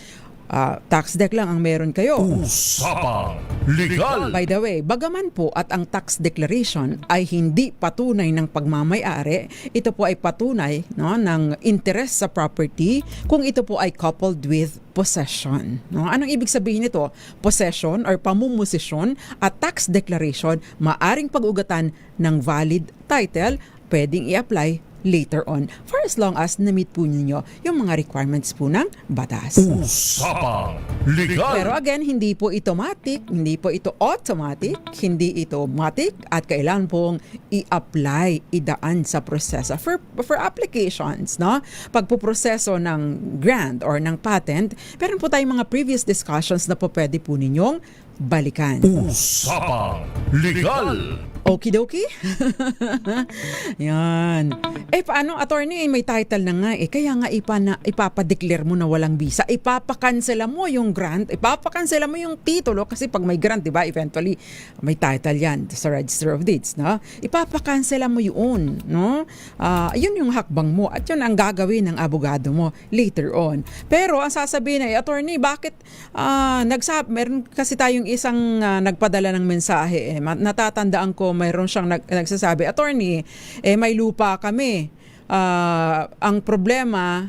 tax deck lang ang meron kayo. Usapang Legal. By the way, bagaman po at ang tax declaration ay hindi patunay ng pagmamay-ari, ito po ay patunay, no, ng interest sa property kung ito po ay coupled with possession. No? Anong ibig sabihin nito? Possession or pamumosesyon at tax declaration maaring pag-ugatan ng valid title, pwedeng i-apply later on for as long as na-meet po ninyo yung mga requirements po ng batas. Usapang Legal. Pero again, hindi po ito matic, hindi po ito automatic, hindi ito matic at kailangan pong i-apply, idaan sa proseso for applications, no? Pagpuproseso ng grant or ng patent, meron po tayong mga previous discussions na po pwede po ninyong balikan. Usapang Legal. Okidoki? Yan. Paano, attorney, may title na nga kaya nga ipapadeclare mo na walang visa. Ipapakansela mo yung grant, ipapakansela mo yung titulo kasi pag may grant, di ba, eventually may title yan sa Register of Deeds, no? Ipapakansela mo yun, no? Yun yung hakbang mo at yun ang gagawin ng abogado mo later on. Pero ang sasabihin ay, attorney, bakit meron kasi tayong isang nagpadala ng mensahe, natatandaan ko mayroon siyang nagsasabi, attorney, may lupa kami. Ang problema,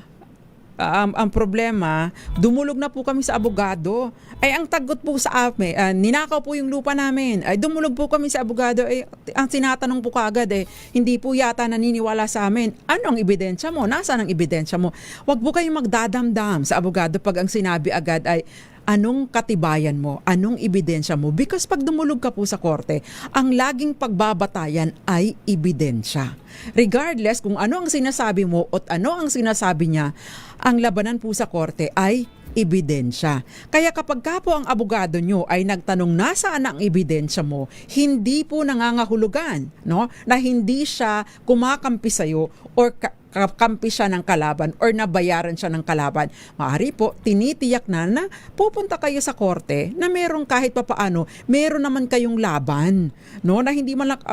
dumulog na po kami sa abogado. Ang tagot po sa amin, ninakaw po yung lupa namin. Dumulog po kami sa abogado. Ang tinatanong po kaagad, hindi po yata naniniwala sa amin. Ano ang ebidensya mo? Nasaan ang ebidensya mo? Huwag po kayong magdadamdam sa abogado pag ang sinabi agad ay, anong katibayan mo? Anong ebidensya mo? Because pag dumulog ka po sa korte, ang laging pagbabatayan ay ebidensya. Regardless kung ano ang sinasabi mo at ano ang sinasabi niya, ang labanan po sa korte ay ebidensya. Kaya kapag ka po ang abogado nyo ay nagtanong nasaan ang ebidensya mo, hindi po nangangahulugan, no? Na hindi siya kumakampi sa'yo or kampi siya ng kalaban or nabayaran siya ng kalaban. Maaari po, tinitiyak na pupunta kayo sa korte na meron kahit papaano, meron naman kayong laban. No? Na hindi man lang,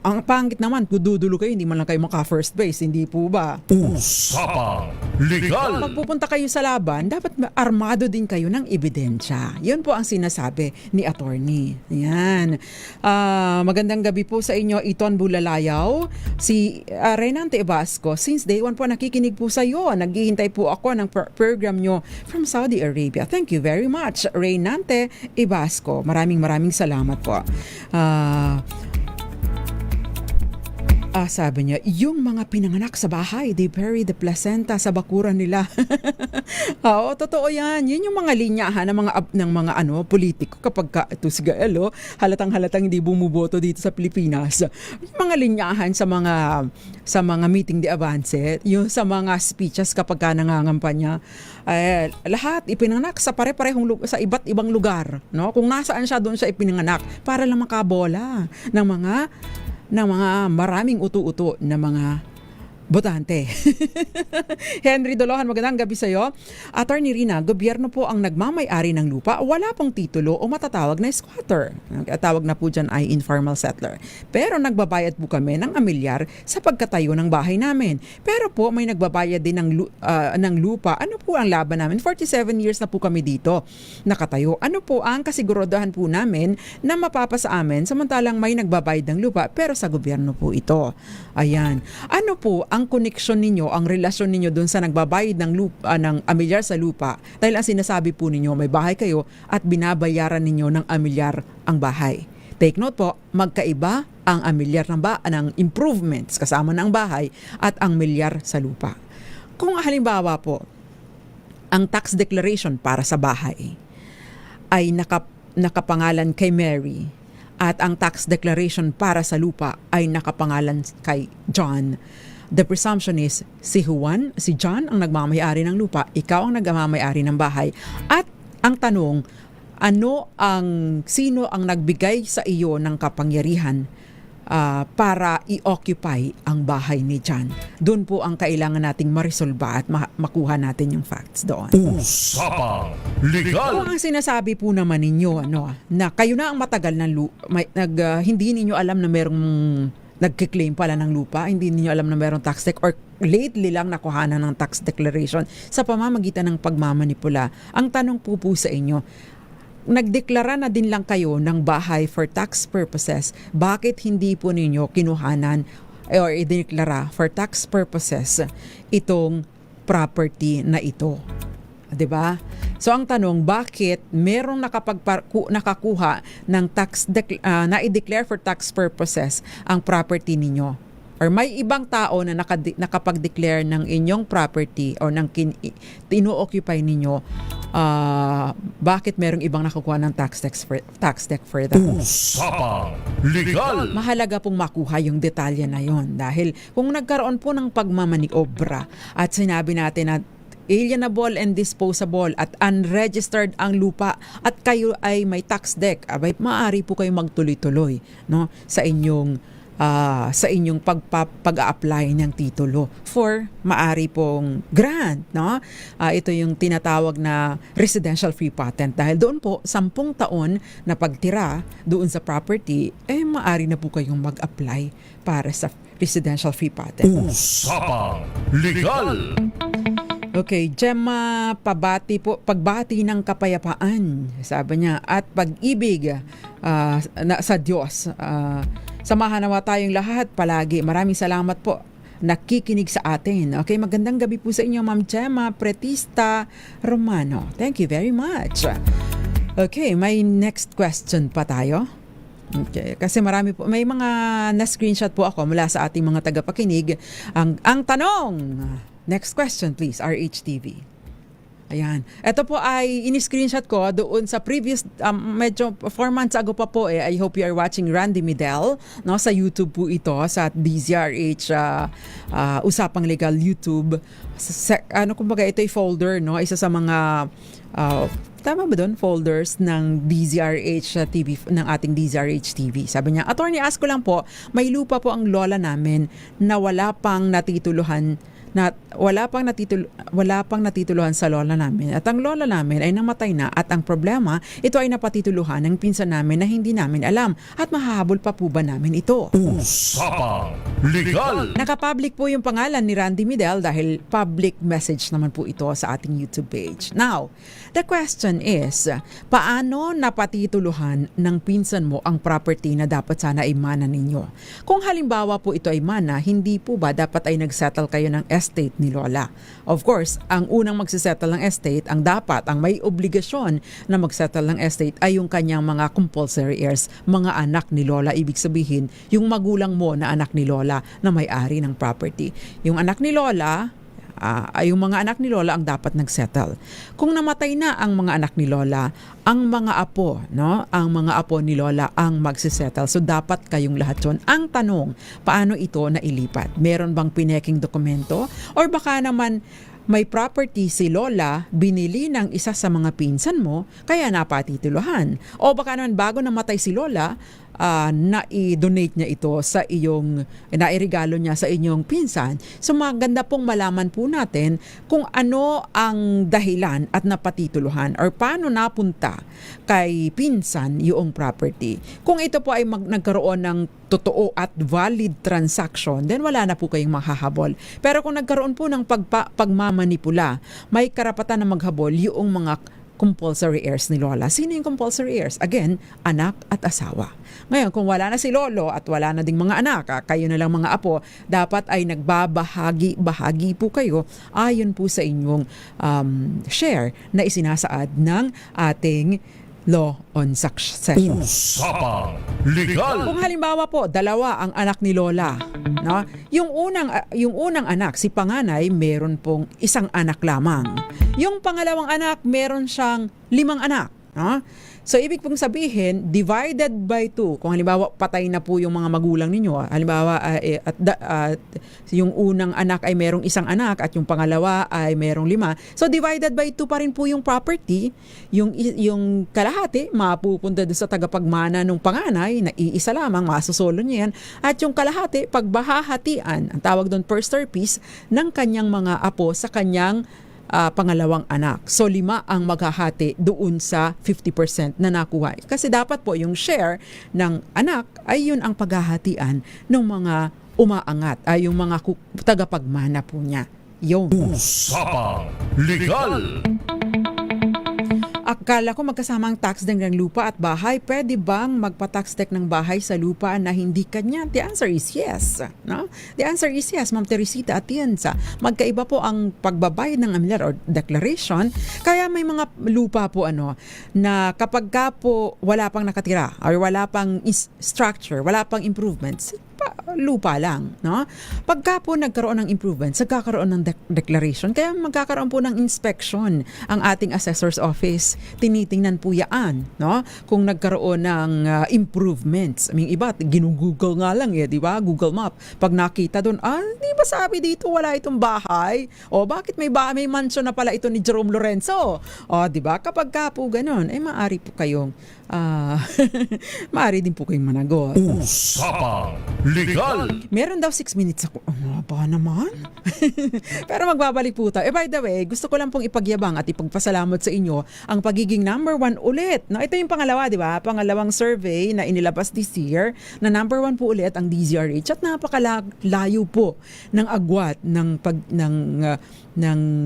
ang pangit naman, dudulo kayo, hindi man lang kayo maka-first base, hindi po ba? Usapang Legal. Pag pupunta kayo sa laban, dapat armado din kayo ng ebidensya. Yun po ang sinasabi ni attorney. Yan. Magandang gabi po sa inyo, Iton Bulalayaw. Si Reynante Ebasco, since day one po nakikinig po sa iyo. Naghihintay po ako ng program nyo from Saudi Arabia. Thank you very much, Reynante Ibasco. Maraming salamat po. Sabi niya, yung mga pinanganak sa bahay, they bury the placenta sa bakuran nila. Oo, totoo yan. Yun yung mga linyahan ng mga politiko kapag ito si Gael, halatang hindi bumuboto dito sa Pilipinas. Yung mga linyahan sa mga meeting de avance, yung sa mga speeches kapag nangangampanya, lahat ipinanganak sa pare-parehong sa iba't ibang lugar, no? Kung nasaan siya, doon siya ipinanganak para lang makabola ng mga maraming utu-utu na mga botante. Henry Dolohan, magandang gabi sa iyo. Attorney Rina, gobyerno po ang nagmamay-ari ng lupa, wala pong titulo o matatawag na squatter. Ang tawag na po dyan ay informal settler. Pero nagbabayad po kami ng amilyar sa pagkatayo ng bahay namin. Pero po may nagbabayad din ng lupa. Ano po ang laban namin? 47 years na po kami dito nakatayo. Ano po ang kasiguraduhan po namin na mapapasa amin samantalang may nagbabayad ng lupa pero sa gobyerno po ito? Ayan. Ano po ang connection ninyo, ang relasyon ninyo dun sa nagbabayad ng lupa, ng amilyar sa lupa? Dahil ang sinasabi po ninyo, may bahay kayo at binabayaran ninyo ng amilyar ang bahay. Take note po, magkaiba ang amilyar ng improvements kasama ng bahay at ang milyar sa lupa. Kung halimbawa po, ang tax declaration para sa bahay ay nakapangalan kay Mary at ang tax declaration para sa lupa ay nakapangalan kay John, the presumption is si John ang nagmamay-ari ng lupa, ikaw ang nagmamay-ari ng bahay. At ang tanong, sino ang nagbigay sa iyo ng kapangyarihan para i-occupy ang bahay ni John? Doon po ang kailangan nating marisolba at makuha natin yung facts doon. Usapang Legal. Kung ang sinasabi po naman ninyo na kayo na ang matagal ng hindi ninyo alam na merong nagkiklaim pala ng lupa, hindi niyo alam na mayroong tax deck or lately lang nakuhanan ng tax declaration sa pamamagitan ng pagmamanipula. Ang tanong po sa inyo, nagdeklara na din lang kayo ng bahay for tax purposes, bakit hindi po ninyo kinuhanan or ideklara for tax purposes itong property na ito? 'Di ba? So ang tanong, bakit merong nakakuha ng na i-declare for tax purposes ang property ninyo? Or may ibang tao na nakapag-declare ng inyong property or ng ino-occupy ninyo, bakit merong ibang nakukuha ng tax deck for that? Usapang Legal! Mahalaga pong makuha yung detalye na yon dahil kung nagkaroon po ng pagmamaniobra at sinabi natin na alienable and disposable at unregistered ang lupa at kayo ay may tax deck, abay maaari po kayo magtuloy-tuloy, no, sa inyong pag-a-apply ng titulo for maari pong grant, no? Ito yung tinatawag na residential free patent dahil doon po 10 taon na pagtira doon sa property, maari na po kayong mag-apply para sa residential free patent. Usapang Legal! Okay, Gemma, pagbati ng kapayapaan, sabi niya, at pag-ibig sa Diyos. Samahan nawa tayong lahat palagi. Maraming salamat po nakikinig sa atin. Okay, magandang gabi po sa inyo, Ma'am Gemma Pretista Romano. Thank you very much. Okay, may next question pa tayo. Okay, kasi marami po, may mga na-screenshot po ako mula sa ating mga tagapakinig. Ang tanong, next question please, RHTV. Ayan. Ito po ay ini-screenshot ko doon sa previous, medyo 4 months ago pa po I hope you are watching Randy Midel, no? Sa YouTube po ito, sa DZRH Usapang Legal YouTube. Kumbaga ito ay folder, no? Isa sa mga, tama ba doon? Folders ng DZRH TV, ng ating DZRH TV. Sabi niya, Attorney, ask ko lang po, may lupa po ang lola namin na wala pang natituluhan sa lola namin at ang lola namin ay namatay na at ang problema, ito ay napatituluhan ng pinsan namin na hindi namin alam at mahahabol pa po ba namin ito? Usapang Legal! Nakapublic po yung pangalan ni Randy Midel dahil public message naman po ito sa ating YouTube page. Now, the question is, paano napatituluhan ng pinsan mo ang property na dapat sana ay mana ninyo? Kung halimbawa po ito ay mana, hindi po ba dapat ay nagsettle kayo ng estate ni lola? Of course, ang unang magsisettle ng estate, ang may obligasyon na magsettle ng estate ay yung kanyang mga compulsory heirs, mga anak ni lola. Ibig sabihin, yung magulang mo na anak ni lola na may-ari ng property. Yung anak ni lola, yung mga anak ni lola ang dapat nagsettle. Kung namatay na ang mga anak ni lola, ang mga apo, no? Ang mga apo ni lola ang magsisettle. So dapat kayong lahat yun. Ang tanong, paano ito nailipat? Meron bang pineking dokumento? Or baka naman may property si lola, binili ng isa sa mga pinsan mo, kaya napatituluhan. O baka naman bago namatay si lola, na-i-donate niya ito sa iyong, na-irigalo niya sa inyong pinsan. So maganda pong malaman po natin kung ano ang dahilan at napatituluhan or paano napunta kay pinsan yung property. Kung ito po ay nagkaroon ng totoo at valid transaction, then wala na po kayong mahahabol. Pero kung nagkaroon po ng pagmamanipula, may karapatan na maghabol yung mga compulsory heirs ni lola. Sino yung compulsory heirs? Again, anak at asawa. Ngayon, kung wala na si lolo at wala na ding mga anak, kayo na lang mga apo, dapat ay nagbabahagi po kayo ayon po sa inyong share na isinasaad ng ating Law on Succession. Usapang Legal! Kung halimbawa po, 2 ang anak ni lola, no? Yung unang anak, si panganay, meron pong 1 anak lamang. Yung pangalawang anak, meron siyang 5 anak, no? So, ibig pong sabihin, divided by 2. Kung halimbawa, patay na po yung mga magulang ninyo. Halimbawa, yung unang anak ay merong 1 anak at yung pangalawa ay merong 5. So, divided by 2 pa rin po yung property. Yung kalahati, mapupunta doon sa tagapagmana ng panganay na iisa lamang, masusolo niya yan. At yung kalahati, pagbahahatian, ang tawag doon first piece, ng kanyang mga apo sa kanyang pangalawang anak. So 5 ang maghahati doon sa 50% na nakuha. Kasi dapat po yung share ng anak ay yun ang paghahatian ng mga umaangat, ay yung mga tagapagmana po niya. Yun. Usapang Legal. Akala ko magkasama ang tax deck ng lupa at bahay. Pwede bang magpa-tax deck ng bahay sa lupa na hindi kanya? The answer is yes. No? The answer is yes, Ma'am Teresita Atienza. Magkaiba po ang pagbabayad ng amilyar or declaration. Kaya may mga lupa po na kapag ka po wala pang nakatira or wala pang structure, wala pang improvements, lupa lang, no? Pagka po nagkaroon ng improvements, nagkakaroon ng declaration, kaya magkakaroon po ng inspection ang ating assessor's office. Tinitingnan po yan, no? Kung nagkaroon ng improvements. I mean, iba, ginugoogle nga lang di ba? Google Map. Pag nakita doon, di ba sabi dito wala itong bahay? O bakit may mansion na pala ito ni Jerome Lorenzo? O, di ba? Kapag ka po ganun, maaari po kayong maaari din po kayong managot. Usapang Legal. Meron daw 6 minutes ako. Ba naman? Pero magbabalik po tayo. By the way, gusto ko lang pong ipagyabang at ipagpasalamat sa inyo ang pagiging number 1 ulit. No, ito yung pangalawa, di ba? Pangalawang survey na inilabas this year na number 1 po ulit ang DZRH at napakalayo po ng agwat ng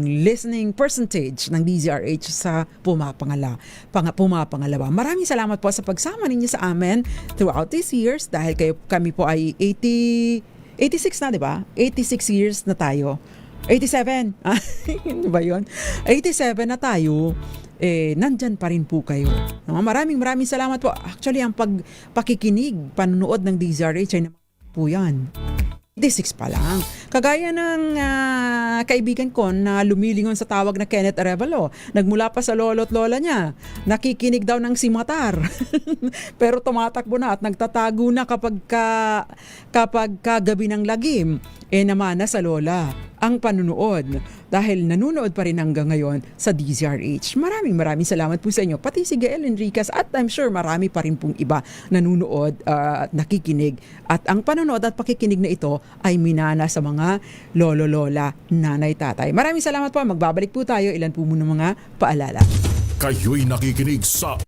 listening percentage ng DZRH sa pumapangalawa. Maraming salamat po sa pagsama ninyo sa amin throughout these years dahil kami po ay 86 na, di ba? 86 years na tayo. 87. Ano ba yun? 87 na tayo. Nandyan pa rin po kayo. Maraming salamat po. Actually, ang pakikinig, panunood ng DZRH ay naman po yan. 86 pa lang. Kagaya ng kaibigan ko na lumilingon sa tawag na Kenneth Arevalo. Nagmula pa sa lolo't lola niya. Nakikinig daw ng simatar. Pero tumatakbo na at nagtatago na kapag gabi ng lagim. Namana sa lola ang panunood dahil nanunood pa rin hanggang ngayon sa DZRH. Maraming salamat po sa inyo. Pati si Gael Enriquez at I'm sure marami pa rin pong iba nanunood at nakikinig. At ang panunood at pakikinig na ito ay minana sa mga lolo-lola, nanay-tatay. Maraming salamat po. Magbabalik po tayo. Ilan po muna mga paalala. Kayo'y nakikinig sa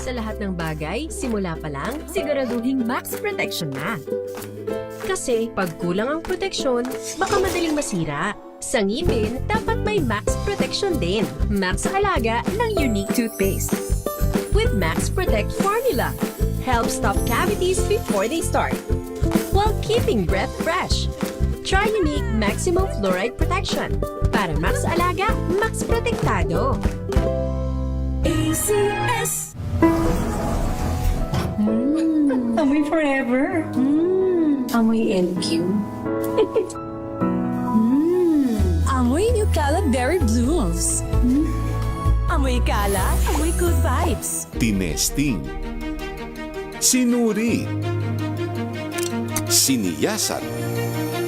Sa lahat ng bagay, simula pa lang, siguraduhing max protection na. Kasi pag kulang ang proteksyon, baka madaling masira. Sa ngipin, dapat may max protection din. Max sa halaga ng Unique Toothpaste. With Max Protect Formula, helps stop cavities before they start, while keeping breath fresh. Try Unique Maximum Fluoride Protection. Para max alaga, max protektado. ACS. Amoy forever. Amoy LQ. Amoy New Calab Berry Blooms. Amoy kala, amoy good vibes. Tinesting, sinuri, siniyasan.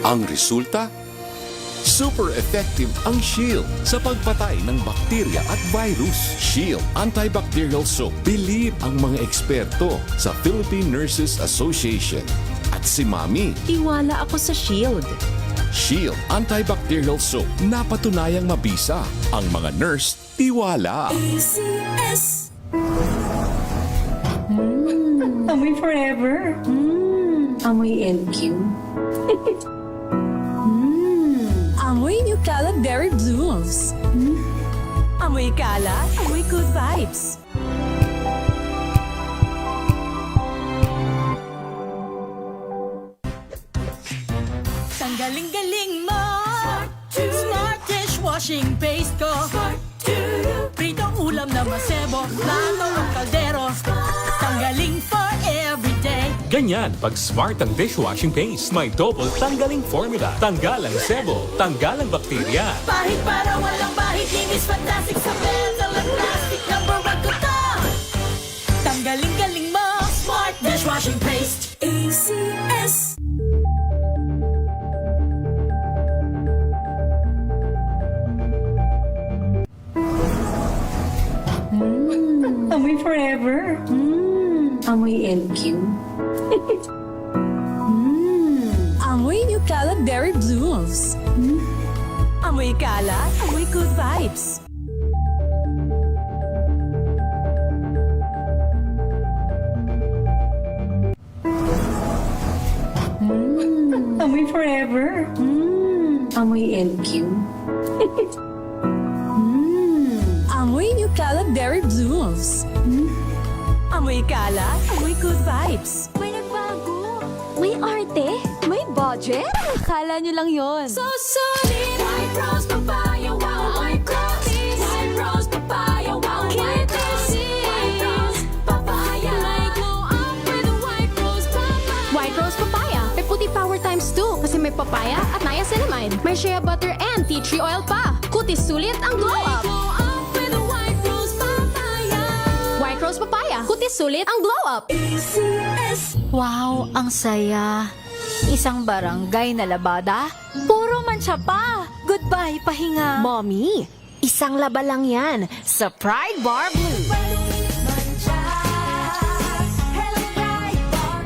Ang resulta? Super effective ang Shield sa pagpatay ng bakterya at virus. Shield Antibacterial Soap. Believe ang mga eksperto sa Philippine Nurses Association. At si Mami. Tiwala ako sa Shield. Shield Antibacterial Soap. Napatunayang mabisa. Ang mga nurse, tiwala. ACS. Amoy forever. Amoy LQ. Amoy New Calab Berry Blooms. Amoy kala, amoy good vibes. Ang galing-galing mo! Smart dishwashing paste ko! Pritong ulam na masebo, plato o kaldero. Tanggaling for everyday. Ganyan pag smart ang dishwashing paste. May double tanggaling formula. Tanggalang sebo, tanggalang bakterya. Bahid para walang bahid, linis fantastic sa metal at plastic. Number 1 ko to! Tanggaling-galing mo! Smart dishwashing paste. ACS. Amoy forever. Amoy LQ. Kalag Dairy Blues. Amoy kalat, amoy good vibes. Amoy forever. Amoy LQ. Amoy New Kalag Dairy Blues. Amoy kalat, amoy good vibes. May nagbago. May arte. May budget. Akala nyo lang yon. So solid. White rose papaya, wow, white rose. White rose papaya, wow, white rose. White rose papaya. May glow up with a white rose papaya. White Rose Papaya. May puti power times 2 kasi may papaya at niacinamide. May shea butter and tea tree oil pa. Kutis sulit ang glow up. Glow up with a white rose papaya. White Rose Papaya. Kutis sulit ang glow up. ACS. Wow, ang saya. Isang barangay na labada. Puro mancha pa. Goodbye, pahinga. Mommy, isang laba lang yan sa Pride Bar Blue.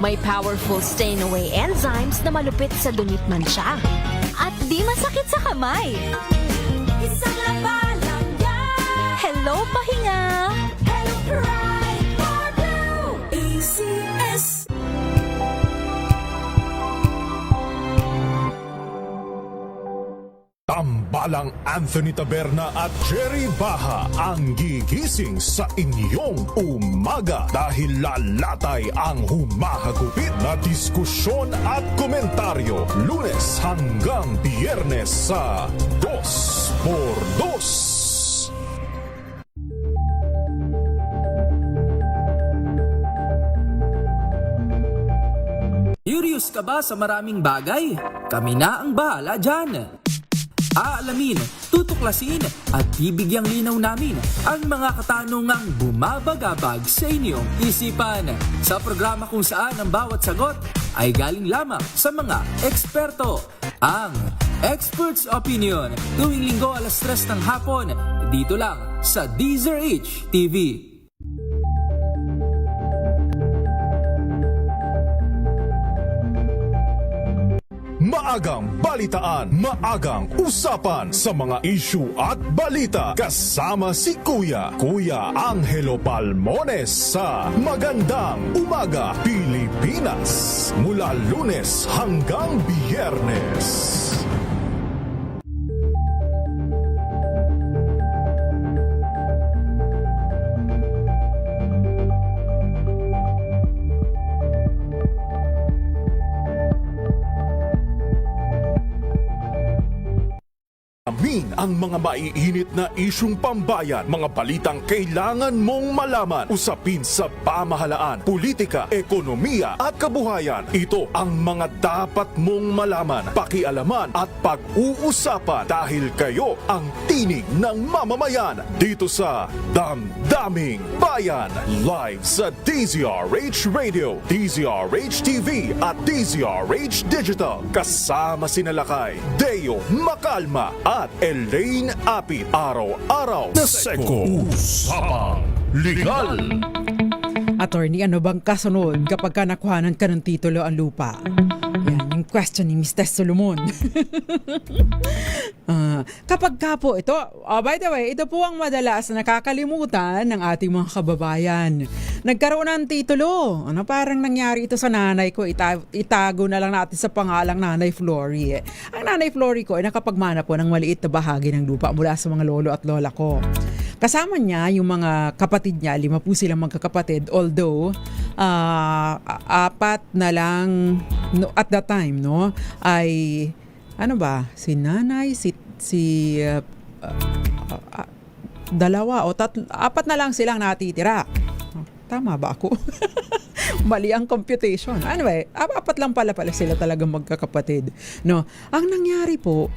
May powerful stain-away enzymes na malupit sa dunit mancha. At di masakit sa kamay. Isang laba lang yan. Hello, pahinga. Hello, Pride Bar Blue. ACS. Tambalang Anthony Taberna at Jerry Baha ang gigising sa inyong umaga dahil lalatay ang humahagupit na diskusyon at komentaryo Lunes hanggang Biyernes sa 2x2. Curious ka ba sa maraming bagay? Kami na ang bahala dyan. Aalamin, tutuklasin at bibigyang linaw namin ang mga katanungang bumabagabag sa inyong isipan. Sa programa kung saan ang bawat sagot ay galing lamang sa mga eksperto. Ang Expert's Opinion, tuwing linggo 3:00 ng hapon, dito lang sa DZRH TV. Maagang balitaan, maagang usapan sa mga issue at balita kasama si Kuya Angelo Palmones sa Magandang Umaga Pilipinas mula Lunes hanggang Biyernes. Amin ang mga maiinit na isyung pambayan, mga balitang kailangan mong malaman, usapin sa pamahalaan, politika, ekonomiya at kabuhayan. Ito ang mga dapat mong malaman, pakialaman at pag-uusapan dahil kayo ang tinig ng mamamayan dito sa Damdaming Bayan. Live sa DZRH Radio, DZRH TV at DZRH Digital. Kasama sinalakay Deo Macalma at Elaine Apit. Araw-araw na Seko Usapang Legal. Attorney, ano bang kasunod kapag nakuhanan ka ng titulo ang lupa? Yan, yung question ni Mr. Solomon. Kapag ka po ito, by the way, ito po ang madalas na nakakalimutan ng ating mga kababayan. Nagkaroon ng titulo. Parang nangyari ito sa nanay ko. Itago na lang natin sa pangalang Nanay Flory. Ang Nanay Flory ko ay nakapagmana po ng maliit na bahagi ng lupa mula sa mga lolo at lola ko. Kasama niya yung mga kapatid niya, 5 po silang magkakapatid, although 4 na lang at that time, no, ay si nanay, dalawa o 4 na lang silang natitira. Tama ba ako? Mali ang computation. Anyway, 4 lang pala sila talagang magkakapatid. No, ang nangyari po,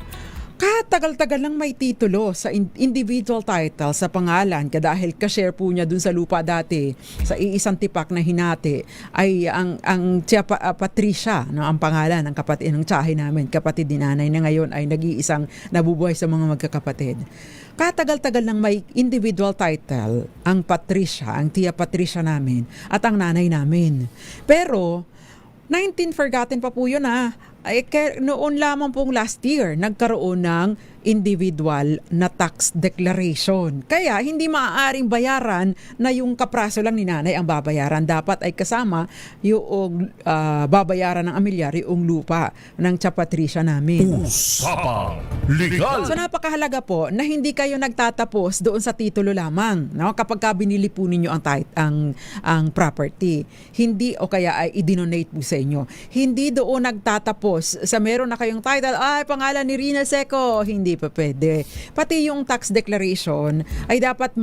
katagal-tagal lang may titulo sa individual title sa pangalan dahil ka-share po niya dun sa lupa dati sa iisang tipak na hinati ay ang Tia Patricia, no, ang pangalan ng kapatid ng tiyahe namin, kapatid ni nanay na ngayon ay nag-iisang nabubuhay sa mga magkakapatid. Katagal-tagal lang may individual title ang Patricia, ang Tia Patricia namin at ang nanay namin. Pero 19 forgotten pa po yun ay noon lamang pong last year nagkaroon ng individual na tax declaration. Kaya hindi maaaring bayaran na yung kapraso lang ni nanay ang babayaran. Dapat ay kasama yung babayaran ng amilyar yung lupa ng Tia Patricia namin. Usapang Legal. So napakahalaga po na hindi kayo nagtatapos doon sa titulo lamang, no? Kapag ka binili po ninyo ang property, hindi o kaya ay i-donate po sa inyo. Hindi doon nagtatapos sa meron na kayong title, ay pangalan ni Rina Seco, hindi pa pwede. Pati yung tax declaration ay dapat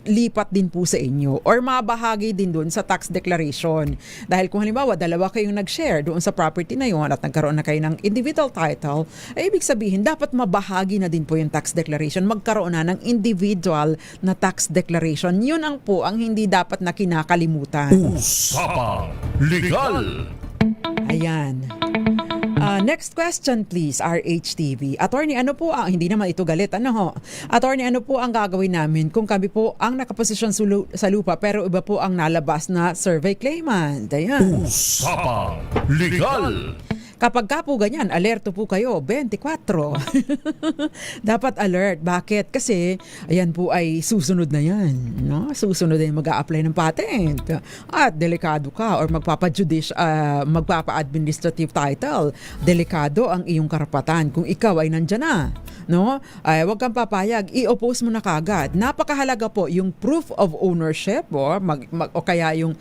lipat din po sa inyo or mabahagi din doon sa tax declaration. Dahil kung halimbawa, dalawa kayong nag-share doon sa property na yun at nagkaroon na kayo ng individual title, ay ibig sabihin, dapat mabahagi na din po yung tax declaration. Magkaroon na ng individual na tax declaration. Yun ang po ang hindi dapat na kinakalimutan. Usapang Legal. Ayan. Next question please, RHTV. Attorney, ano po ang, hindi naman ito galit, ano ho? Attorney, ano po ang gagawin namin kung kami po ang nakaposisyon sa lupa pero iba po ang nalabas na survey claimant? Ayan. Usapang Legal. Kapag ka po ganyan, alerto po kayo, 24. Dapat alert. Bakit? Kasi, ayan po ay susunod na yan. No? Susunod na yung mag-a-apply ng patent. At delikado ka or magpapa-administrative title. Delikado ang iyong karapatan kung ikaw ay nandyan na. No? Ay, huwag kang papayag. I-oppose mo na kagad. Napakahalaga po yung proof of ownership o kaya yung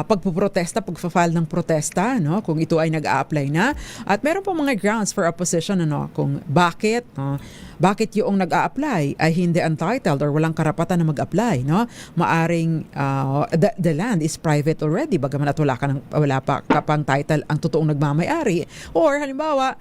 pagpuprotesta, pagpa-file ng protesta, no? Kung ito ay nag-a-apply na. At meron po mga grounds for opposition, ano, kung bakit yung nag-a-apply ay hindi entitled or walang karapatan na mag-apply, no? Maaring the land is private already, bagaman at wala pa kapang title ang totoong nagmamay-ari, or halimbawa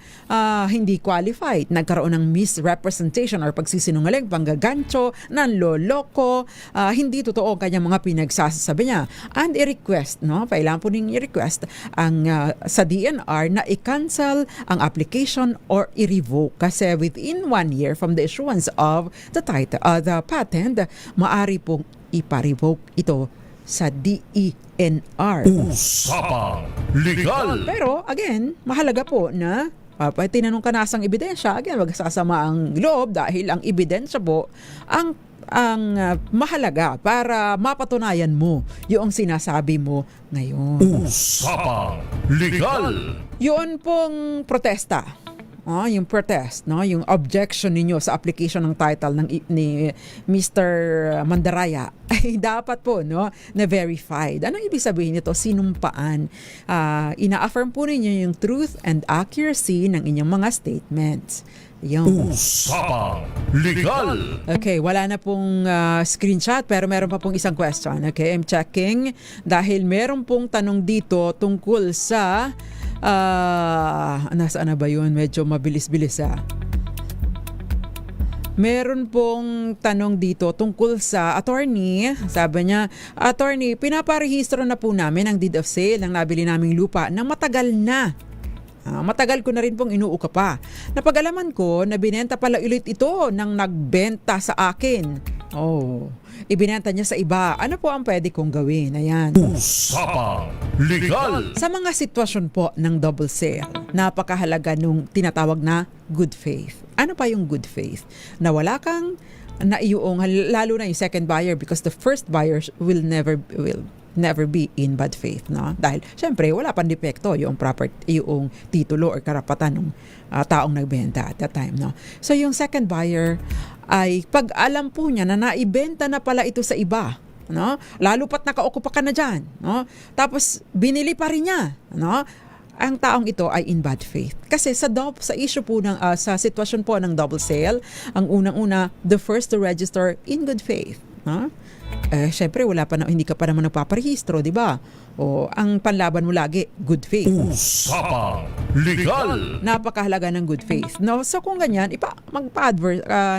hindi qualified, nagkaroon ng misrepresentation or pagsisinungaling, panggagancho, nanloloko, hindi totoo ang kanyang mga pinagsasabi niya, and i-request, no? Kailangan po ning i-request ang sa DNR na i-cancel ang application or i-revoke kasi within 1 year from the issuance of the title, the patent, maari pong ipa-revoke ito sa DENR. Usapang Legal. Pero again, mahalaga po na tinanong ka nasang ebidensya, again, wag sasama ang loob dahil ang ebidensya po ang mahalaga para mapatunayan mo yung sinasabi mo ngayon. Usapang Legal. Yun pong protesta. Yung protest, no? Yung objection ninyo sa application ng title ni Mr. Mandaraya ay dapat po, no, na verified. Anong ibig sabihin nito? Sinumpaan. Ina-affirm po ninyo yung truth and accuracy ng inyong mga statements. Yung Usapang Legal. Okay, wala na pong screenshot pero meron pa pong isang question. Okay, I'm checking dahil meron pong tanong dito tungkol sa nasaan na ba yun? Medyo mabilis-bilis Meron pong tanong dito tungkol sa attorney. Sabi niya, attorney, pinaparehistro na po namin ang deed of sale ng nabili naming lupa na matagal na. Matagal ko na rin pong inuuka pa. Napag-alaman ko na binenta pala ulit ito nang nagbenta sa akin. Ibinenta niya sa iba. Ano po ang pwede kong gawin? Ayan. Usapang Legal. Sa mga sitwasyon po ng double sale, napakahalaga nung tinatawag na good faith. Ano pa yung good faith? Na wala kang naiyuong, lalo na yung second buyer because the first buyer will never be in bad faith, no? Dahil syempre wala pang depekto yung property, yung titulo or karapatan ng taong nagbenta at that time, no? So yung second buyer ay pag alam po niya na naibenta na pala ito sa iba, no? Lalo pat nakaukupa ka na diyan, no? Tapos binili pa rin niya, no? Ang taong ito ay in bad faith. Kasi sa issue po ng sa sitwasyon po ng double sale, ang unang-una, the first to register in good faith, no? Syempre hindi ka pa naman nagpaparehistro, di ba? O ang panlaban mo lagi, good faith. Usapang Legal. Napakahalaga ng good faith. No, so kung ganyan,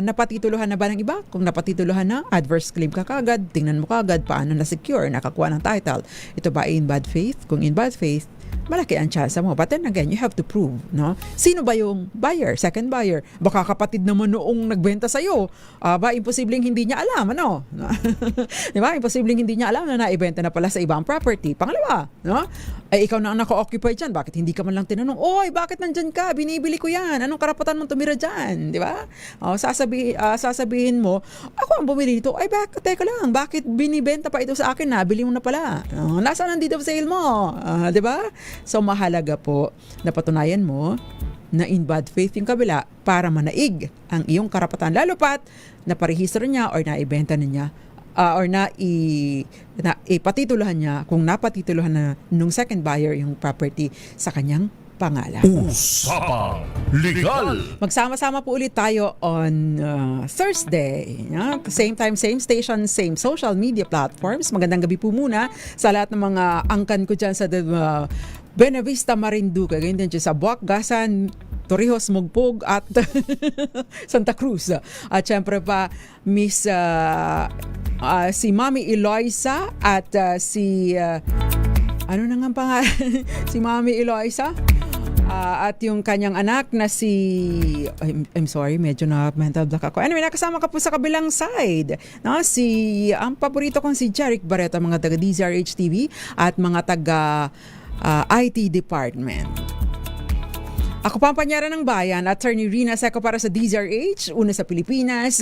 napatituluhan na ba ng iba? Kung napatituluhan na, adverse claim ka kagad, tingnan mo kagad paano na-secure, nakakuha ng title. Ito ba in bad faith? Kung in bad faith, malaki ang chance mo. But then again, you have to prove, no? Sino ba yung buyer, second buyer? Baka kapatid naman noong nagbenta sa'yo. Imposibleng hindi niya alam, ano? Di ba? Imposibleng hindi niya alam na naibenta na pala sa ibang property. Pangalawa, no? Ay, ikaw na ang naka-occupy dyan. Bakit hindi ka man lang tinanong, oy, bakit nandyan ka? Binibili ko yan. Anong karapatan mong tumira dyan? Di ba? Sasabihin mo, ako ang bumili nito. Ay, teka lang, bakit binibenta pa ito sa akin? Nabili mo na pala. Nasaan ang deed of sale mo? Di ba? So, mahalaga po na patunayan mo na in bad faith yung kabila para manaig ang iyong karapatan. Lalo pat na parehistro niya or naibenta na niya or ipatituluhan niya kung napatituluhan na nung second buyer yung property sa kanyang pangalan. Usapang Legal. Magsama-sama po ulit tayo on Thursday. Same time, same station, same social media platforms. Magandang gabi po muna sa lahat ng mga angkan ko dyan sa Buena Vista, Marinduque. Ganyan din dyan sa Buwak, Gasan, Torrijos, Mugpog at Santa Cruz. At syempre pa si Mami Eloisa at ano na nga pangalan? Si Mami Eloisa at yung kanyang anak na si I'm sorry, medyo na mental block ako. Anyway, nakasama ka po sa kabilang side. No? Ang paborito kong si Jeric Barreto, mga taga DZRH TV at mga taga IT Department. Ako pa ang panyara ng bayan, Attorney Rina Seco para sa DZRH, una sa Pilipinas,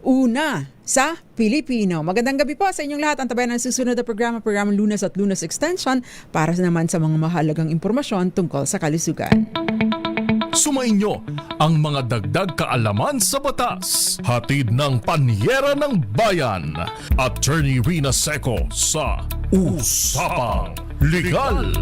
una sa Pilipino. Magandang gabi po sa inyong lahat. Antabayan ang susunod na programang Lunas at Lunas Extension para naman sa mga mahalagang impormasyon tungkol sa kalusugan. Sumainyo ang mga dagdag kaalaman sa batas. Hatid ng Panyera ng Bayan. Attorney Rina Seco sa Usapang Legal.